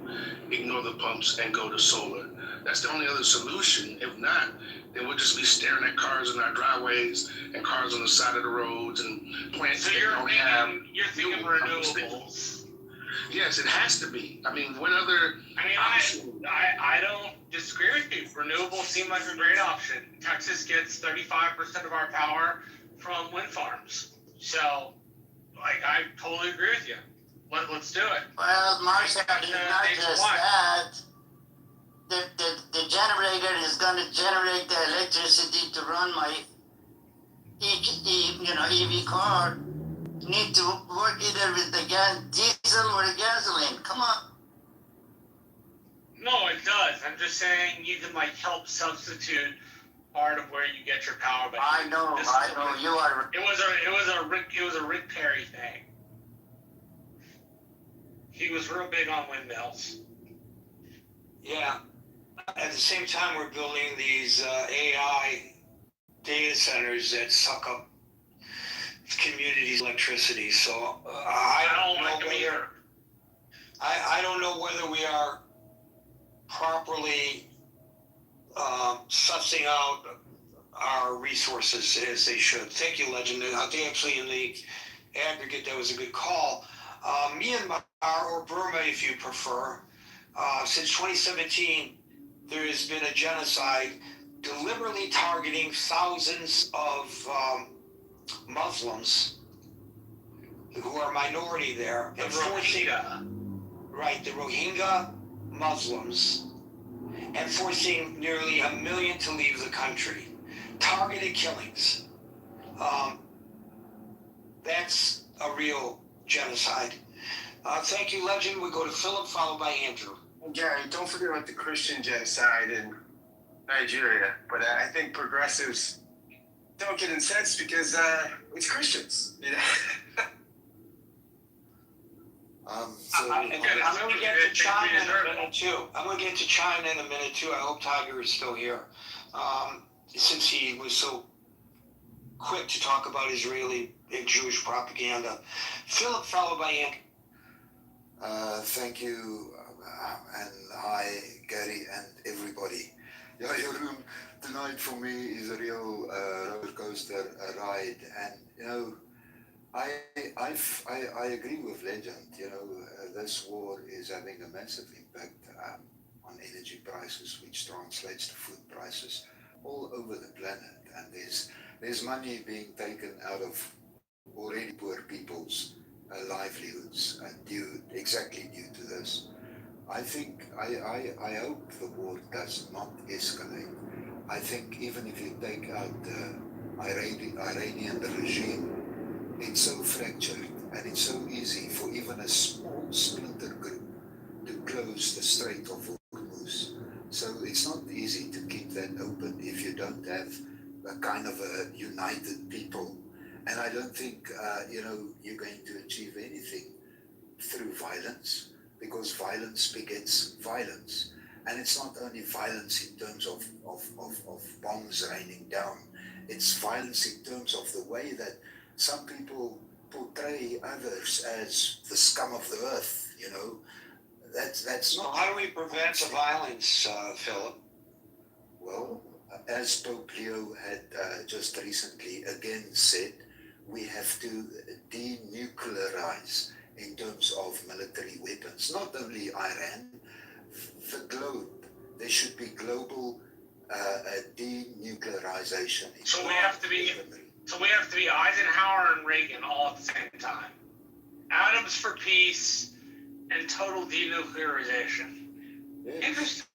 ignore the pumps and go to solar. That's the only other solution. If not, then we'll just be staring at cars in our driveways and cars on the side of the roads and plants that don't have. You're thinking renewables. Yes, it has to be. I mean, what other option? I don't disagree with you. Renewables seem like a great option. Texas gets 35% of our power from wind farms. So, like, I totally agree with you. Let's do it. Well, Marshall, it's not David just White. that. The generator is going to generate the electricity to run my EV car. Need to work either with the diesel or the gasoline. Come on. No, it does. I'm just saying you can help substitute part of where you get your power. But I know. You are. It was a Rick Perry thing. He was real big on windmills. Yeah. At the same time, we're building these AI data centers that suck up communities' electricity. So I don't know whether we are properly sussing out our resources as they should. Thank you, Legend. I think actually in the aggregate that was a good call. Myanmar, or Burma if you prefer, since 2017, there has been a genocide deliberately targeting thousands of Muslims who are minority there. The Rohingya. Right, the Rohingya Muslims, and forcing nearly 1 million to leave the country. Targeted killings. That's a real genocide. Thank you, Legend. We go to Philip, followed by Andrew. Gary, don't forget about the Christian genocide in Nigeria. But I think progressives don't get incensed because it's Christians. You know? I'm going to get to China in a minute too. I hope Tiger is still here, since he was so quick to talk about Israeli and Jewish propaganda. Philip, followed by Andrew. Thank you, and hi, Gary and everybody. Yeah, your room tonight for me is a real roller coaster ride, and I agree with Legend. This war is having a massive impact on energy prices, which translates to food prices all over the planet, and there's money being taken out of already poor people's livelihoods due to this. I think I hope the war does not escalate. I think even if you take out the Iranian regime, it's so fractured and it's so easy for even a small splinter group to close the Strait of Hormuz. So it's not easy to keep that open if you don't have a kind of a united people. And I don't think you're going to achieve anything through violence, because violence begets violence. And it's not only violence in terms of bombs raining down, it's violence in terms of the way that some people portray others as the scum of the earth, That's not... How do we prevent the violence, Philip? Well, as Pope Leo had just recently again said, we have to denuclearize in terms of military weapons. Not only Iran, the globe. There should be global denuclearization. So we have to be Eisenhower and Reagan all at the same time. Atoms for peace and total denuclearization. Yes. Interesting.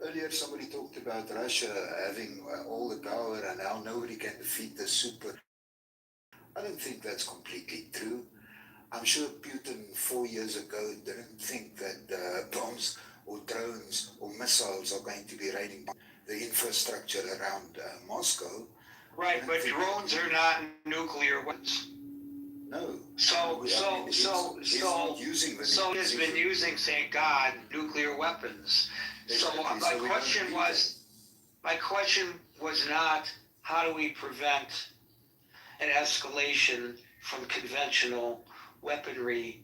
Earlier somebody talked about Russia having all the power and how nobody can defeat the super. I don't think that's completely true. I'm sure Putin 4 years ago didn't think that bombs or drones or missiles are going to be raining the infrastructure around Moscow. Right, but drones are not nuclear weapons. No. So he's been using, thank God, nuclear weapons. So my question was not how do we prevent an escalation from conventional weaponry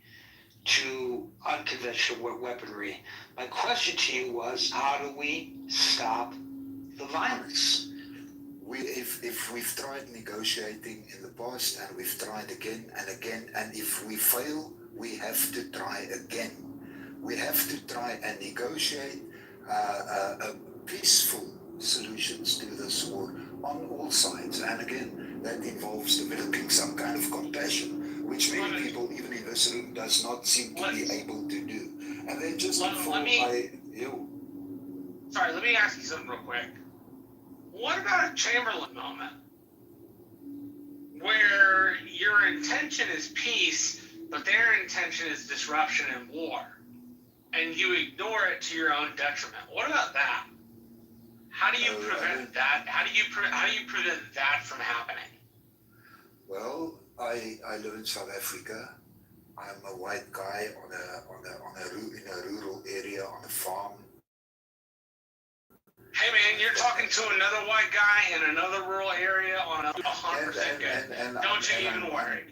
to unconventional weaponry. My question to you was, how do we stop the violence? If we've tried negotiating in the past, and we've tried again and again, and if we fail, we have to try again. We have to try and negotiate peaceful solutions to this war on all sides. And again, that involves developing some kind of compassion, which many people, even in this room, does not seem to be able to do. And then just before Sorry, let me ask you something real quick. What about a Chamberlain moment? Where your intention is peace, but their intention is disruption and war, and you ignore it to your own detriment. What about that? How do you prevent that? How do you prevent that from happening? Well, I live in South Africa. I'm a white guy in a rural area on a farm. Hey man, you're talking to another white guy in another rural area on 100% good. Don't you even worry.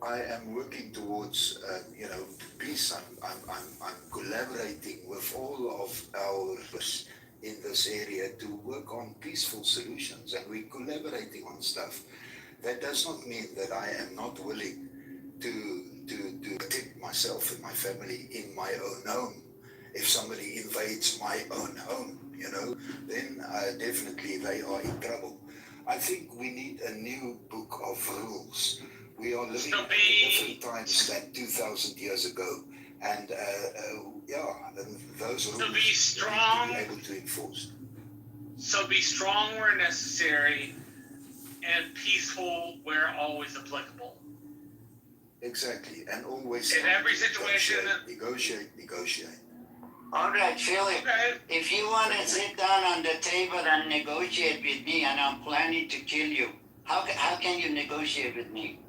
I am working towards, peace. I'm collaborating with all of our in this area to work on peaceful solutions, and we're collaborating on stuff. That does not mean that I am not willing to protect myself and my family in my own home. If somebody invades my own home, then definitely they are in trouble. I think we need a new book of rules. We are living at different times than 2,000 years ago, and those rules be strong, need to be able to enforce. So be strong where necessary, and peaceful where always applicable. Exactly, and always in every situation. Negotiate. All right, Philip, if you want to sit down on the table and negotiate with me, and I'm planning to kill you, how can you negotiate with me?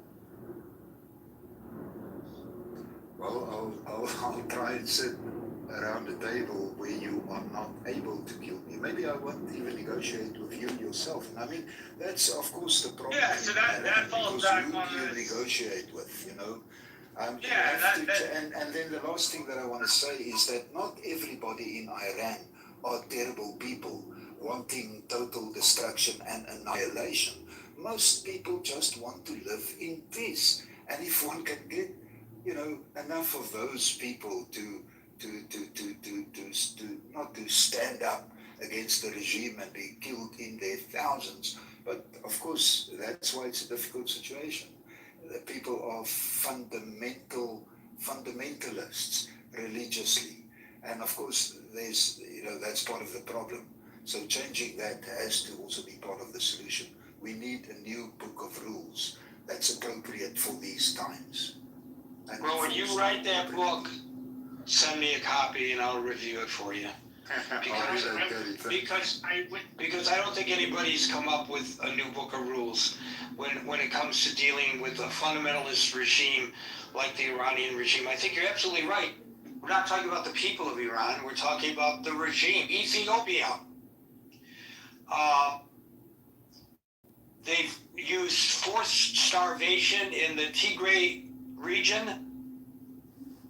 Well, I'll try and sit around the table where you are not able to kill me. Maybe I won't even negotiate with you yourself. And I mean, that's of course the problem. Yeah, so that falls back on who you negotiate with, And then the last thing that I want to say is that not everybody in Iran are terrible people wanting total destruction and annihilation. Most people just want to live in peace. And if one can get, enough of those people to not to stand up against the regime and be killed in their thousands. But of course, that's why it's a difficult situation. The people are fundamentalists religiously, and of course, there's that's part of the problem. So changing that has to also be part of the solution. We need a new book of rules that's appropriate for these times. Well, when you write that book, send me a copy and I'll review it for you. Because I don't think anybody's come up with a new book of rules when it comes to dealing with a fundamentalist regime like the Iranian regime. I think you're absolutely right. We're not talking about the people of Iran. We're talking about the regime. Ethiopia. They've used forced starvation in the Tigray region,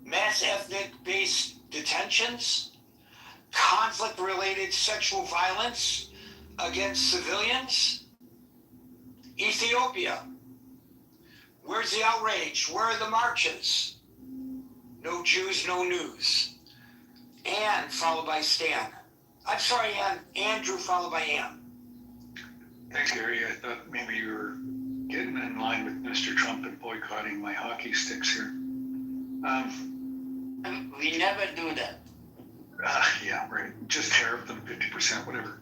mass ethnic-based detentions, conflict-related sexual violence against civilians. Ethiopia. Where's the outrage? Where are the marches? No Jews, no news. Ann, followed by Stan. I'm sorry, Ann. Andrew, followed by Ann. Thanks, Gary. I thought maybe you were getting in line with Mr. Trump and boycotting my hockey sticks here. We never do that. Yeah, right. Just tariff them 50%, whatever.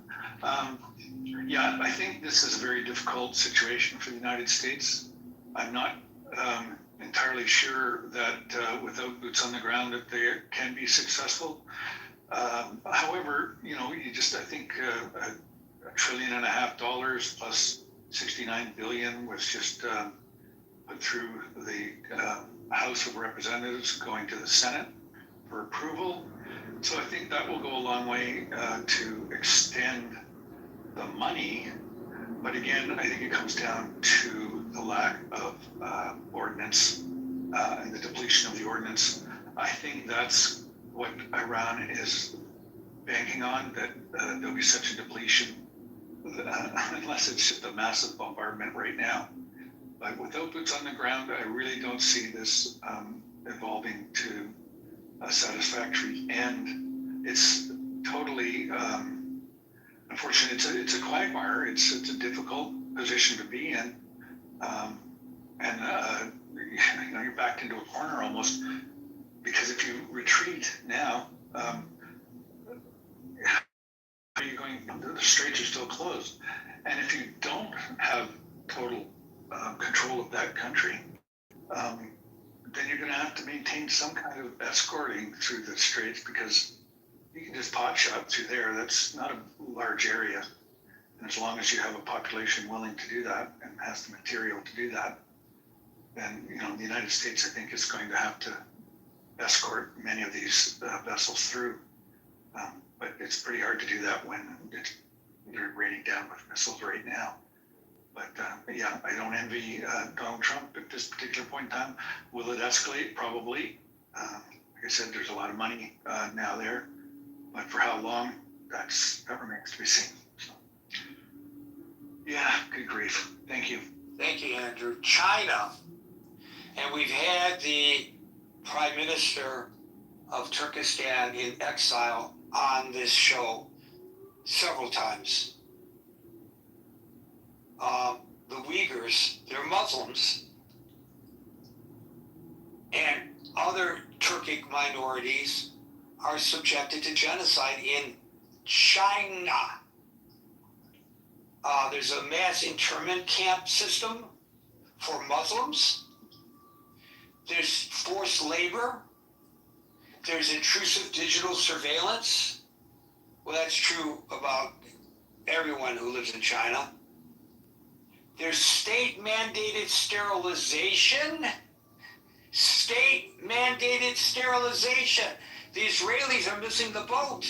Yeah, I think this is a very difficult situation for the United States. I'm not entirely sure that without boots on the ground that they can be successful. However, I think $1.5 trillion plus 69 billion was just put through the House of Representatives going to the Senate for approval. So I think that will go a long way to extend the money. But again, I think it comes down to the lack of ordnance and the depletion of the ordnance. I think that's what Iran is banking on, that there'll be such a depletion unless it's just a massive bombardment right now. But without boots on the ground, I really don't see this evolving to a satisfactory end. It's totally, unfortunately, it's a quagmire. It's a difficult position to be in. You're backed into a corner almost, because if you retreat now, you're going, the straits are still closed. And if you don't have total control of that country, then you're going to have to maintain some kind of escorting through the straits, because you can just pot shot through there. That's not a large area. And as long as you have a population willing to do that and has the material to do that, then, the United States, I think, is going to have to escort many of these vessels through. But it's pretty hard to do that when they're raining down with missiles right now. But yeah, I don't envy Donald Trump at this particular point in time. Will it escalate? Probably. Like I said, there's a lot of money now there, but for how long, that remains to be seen. So, yeah, good grief. Thank you. Thank you, Andrew. China, and we've had the Prime Minister of Turkestan in exile on this show several times. The Uyghurs, they're Muslims, and other Turkic minorities are subjected to genocide in China. There's a mass internment camp system for Muslims. There's forced labor. There's intrusive digital surveillance. Well, that's true about everyone who lives in China. There's state-mandated sterilization. State-mandated sterilization. The Israelis are missing the boat.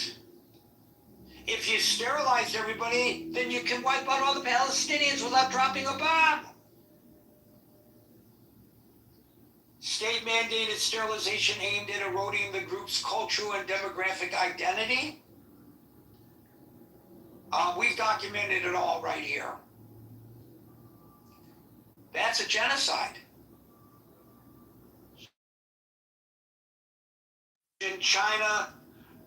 If you sterilize everybody, then you can wipe out all the Palestinians without dropping a bomb. State-mandated sterilization aimed at eroding the group's cultural and demographic identity. We've documented it all right here. That's a genocide. In China,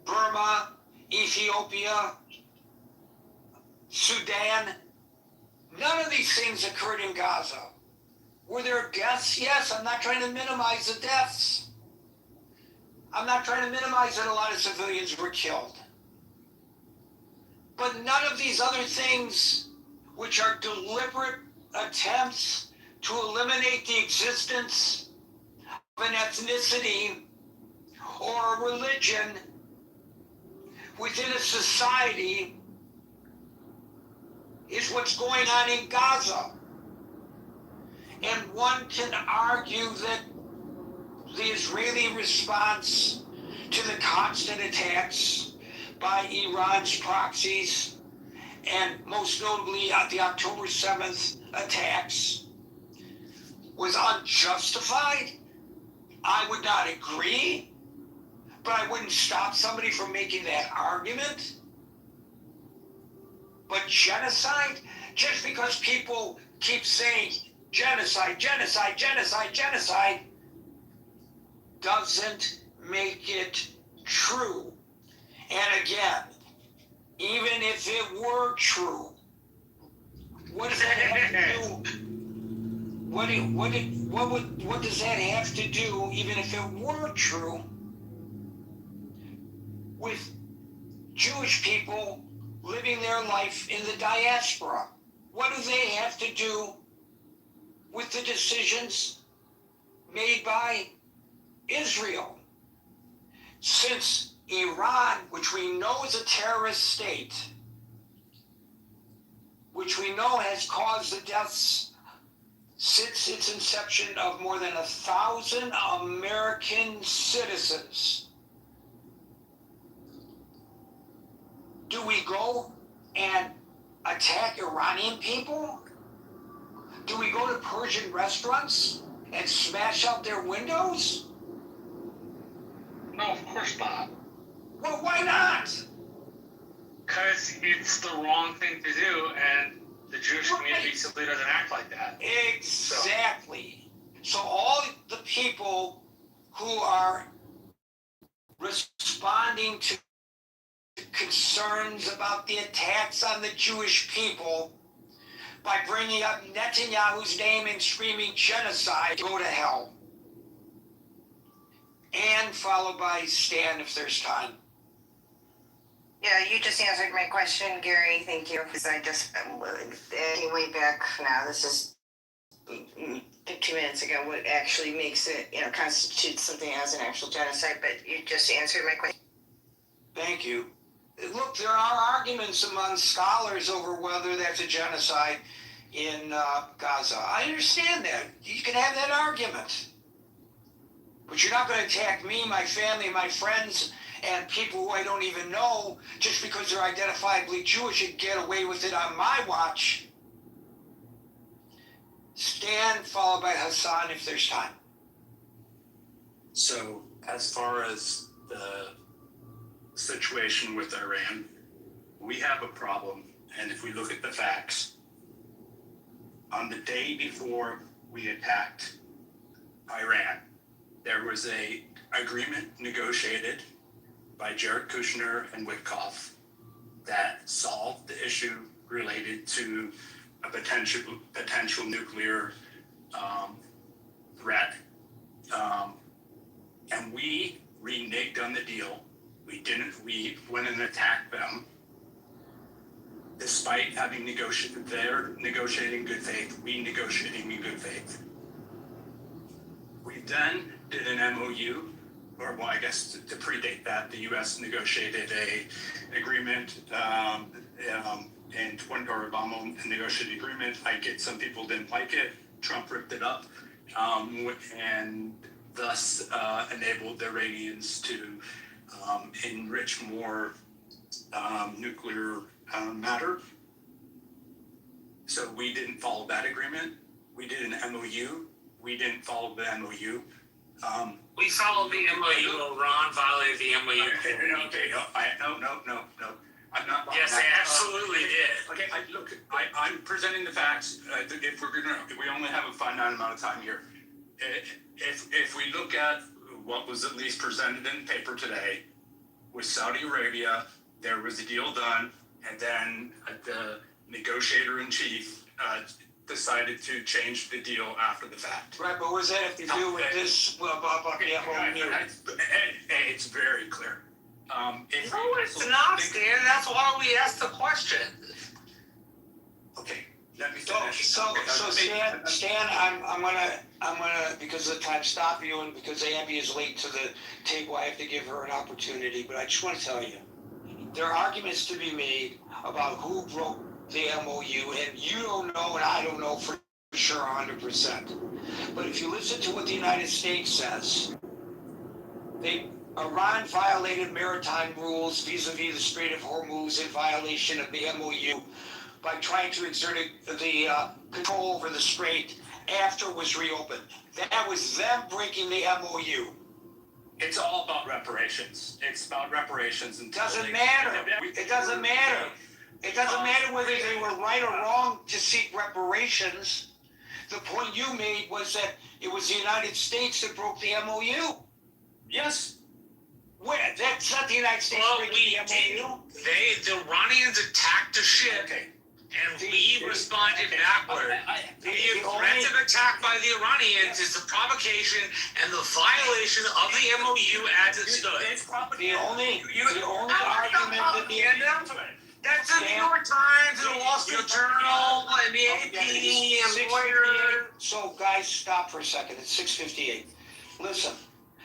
Burma, Ethiopia, Sudan, none of these things occurred in Gaza. Were there deaths? Yes, I'm not trying to minimize the deaths. I'm not trying to minimize that a lot of civilians were killed. But none of these other things, which are deliberate attempts to eliminate the existence of an ethnicity or a religion within a society, is what's going on in Gaza. And one can argue that the Israeli response to the constant attacks by Iran's proxies, and most notably the October 7th attacks, was unjustified. I would not agree, but I wouldn't stop somebody from making that argument. But genocide, just because people keep saying genocide, genocide, genocide, genocide, doesn't make it true. And again, even if it were true, what does that have to do? What does that have to do, even if it were true, with Jewish people living their life in the diaspora? What do they have to do with the decisions made by Israel? Since Iran, which we know is a terrorist state, which we know has caused the deaths since its inception of more than 1,000 American citizens, do we go and attack Iranian people? Do we go to Persian restaurants and smash out their windows? No, of course not. Well, why not? Because it's the wrong thing to do, and the Jewish community simply doesn't act like that. Exactly. So all the people who are responding to concerns about the attacks on the Jewish people by bringing up Netanyahu's name and screaming genocide, go to hell. And followed by Stan if there's time. Yeah, you just answered my question, Gary. Thank you. Because I just, way back now, this is 2 minutes ago, what actually makes it, constitutes something as an actual genocide, but you just answered my question. Thank you. Look, there are arguments among scholars over whether that's a genocide in Gaza. I understand that. You can have that argument. But you're not going to attack me, my family, my friends, and people who I don't even know just because they're identifiably Jewish and get away with it on my watch. Stan, followed by Hassan if there's time. So, as far as the situation with Iran, we have a problem, and if we look at the facts, on the day before we attacked Iran, there was a agreement negotiated by Jared Kushner and Witkoff that solved the issue related to a potential nuclear threat, and we reneged on the deal. We went and attacked them, despite having negotiated. They're negotiating in good faith. We negotiating in good faith. We then did an MOU, or well, I guess to predate that, the U.S. negotiated an agreement, and Obama negotiated agreement. I get some people didn't like it. Trump ripped it up, and thus enabled the Iranians to enrich more nuclear matter. So we didn't follow that agreement. We did an MOU. We didn't follow the MOU. We followed the MOU. Iran violated the MOU. Okay, no. I'm not. Yes, they absolutely did. Okay, I'm presenting the facts. If we only have a finite amount of time here. If we look at what was at least presented in the paper today, with Saudi Arabia, there was a deal done, and then the negotiator in chief decided to change the deal after the fact. Right, but what does that have to do with this? It's very clear. It's not, Stan. That's why we asked the question. Okay, let me finish. So Stan, I'm gonna because of the time stop you, and because Abby is late to the table, I have to give her an opportunity. But I just want to tell you, there are arguments to be made about who broke the MOU, and you don't know, and I don't know for sure 100%. But if you listen to what the United States says, Iran violated maritime rules vis-a-vis the Strait of Hormuz in violation of the MOU by trying to exert the control over the strait after it was reopened. That was them breaking the MOU. It's all about reparations. It's about reparations. It doesn't matter. It doesn't matter. It doesn't matter whether they were right or wrong to seek reparations. The point you made was that it was the United States that broke the MOU. Yes. Where? That's not the United States breaking the MOU. The Iranians attacked a ship, and we responded backward. The aggressive attack by the Iranians is the provocation and the violation of the MOU as it stood. The only argument that that's the New York Times, and the Wall Street Journal, and the AP, and Reuters. So, guys, stop for a second. It's 6:58. Listen,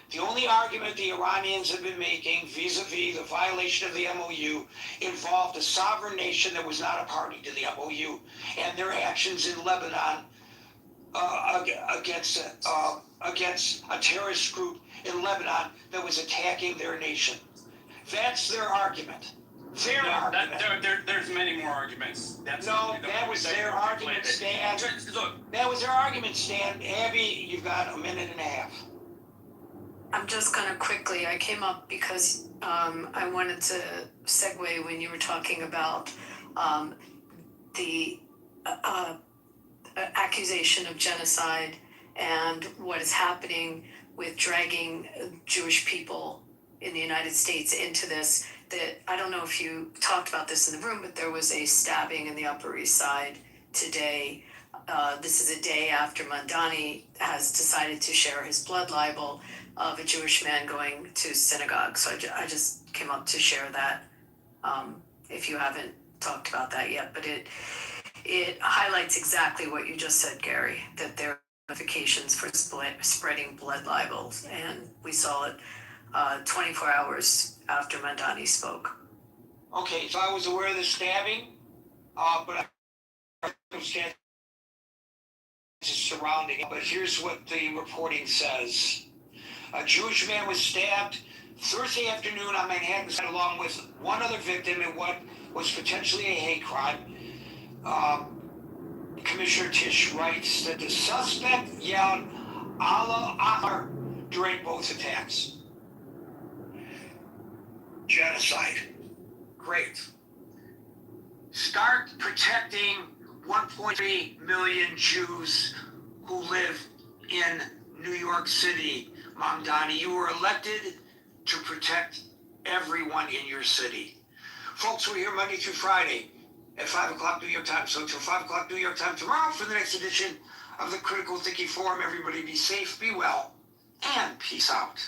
the only argument the Iranians have been making vis-a-vis the violation of the MOU involved a sovereign nation that was not a party to the MOU and their actions in Lebanon against a terrorist group in Lebanon that was attacking their nation. That's their argument. There's many more arguments. That was their argument, Stan. That was their argument, Stan. Abby, you've got a minute and a half. I'm just going to quickly, I came up because I wanted to segue when you were talking about the accusation of genocide and what is happening with dragging Jewish people in the United States into this. That I don't know if you talked about this in the room, but there was a stabbing in the Upper East Side today. This is a day after Mandani has decided to share his blood libel of a Jewish man going to synagogue. So I just came up to share that, if you haven't talked about that yet. But it highlights exactly what you just said, Gary, that there are ramifications for spreading blood libels. And we saw it 24 hours after Mandani spoke. Okay, so I was aware of the stabbing, but circumstances surrounding it. But here's what the reporting says. A Jewish man was stabbed Thursday afternoon on Manhattan side along with one other victim in what was potentially a hate crime. Commissioner Tisch writes that the suspect yelled Allah Akbar during both attacks. Genocide. Great. Start protecting 1.3 million Jews who live in New York City. Mamdani, you were elected to protect everyone in your city. Folks, we're here Monday through Friday at 5 o'clock New York time. So until 5 o'clock New York time tomorrow for the next edition of the Critical Thinking Forum. Everybody be safe, be well, and peace out.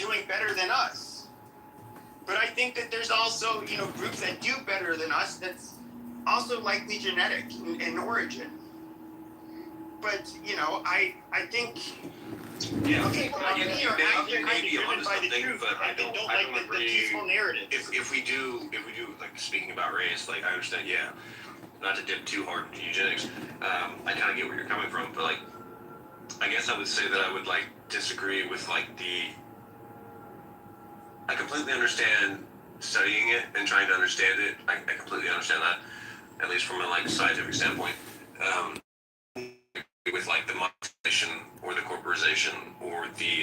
doing better than us. But I think that there's also, groups that do better than us that's also likely genetic in origin. But, I think Yeah. people like me are actually kind of driven by the truth. But They don't like the peaceful narrative. If we do like speaking about race, like I understand, yeah, not to dip too hard into eugenics. I kind of get where you're coming from, but like, I guess I would say that I would like disagree with like I completely understand studying it and trying to understand it. I completely understand that, at least from a like scientific standpoint. With like the monetization or the corporization or the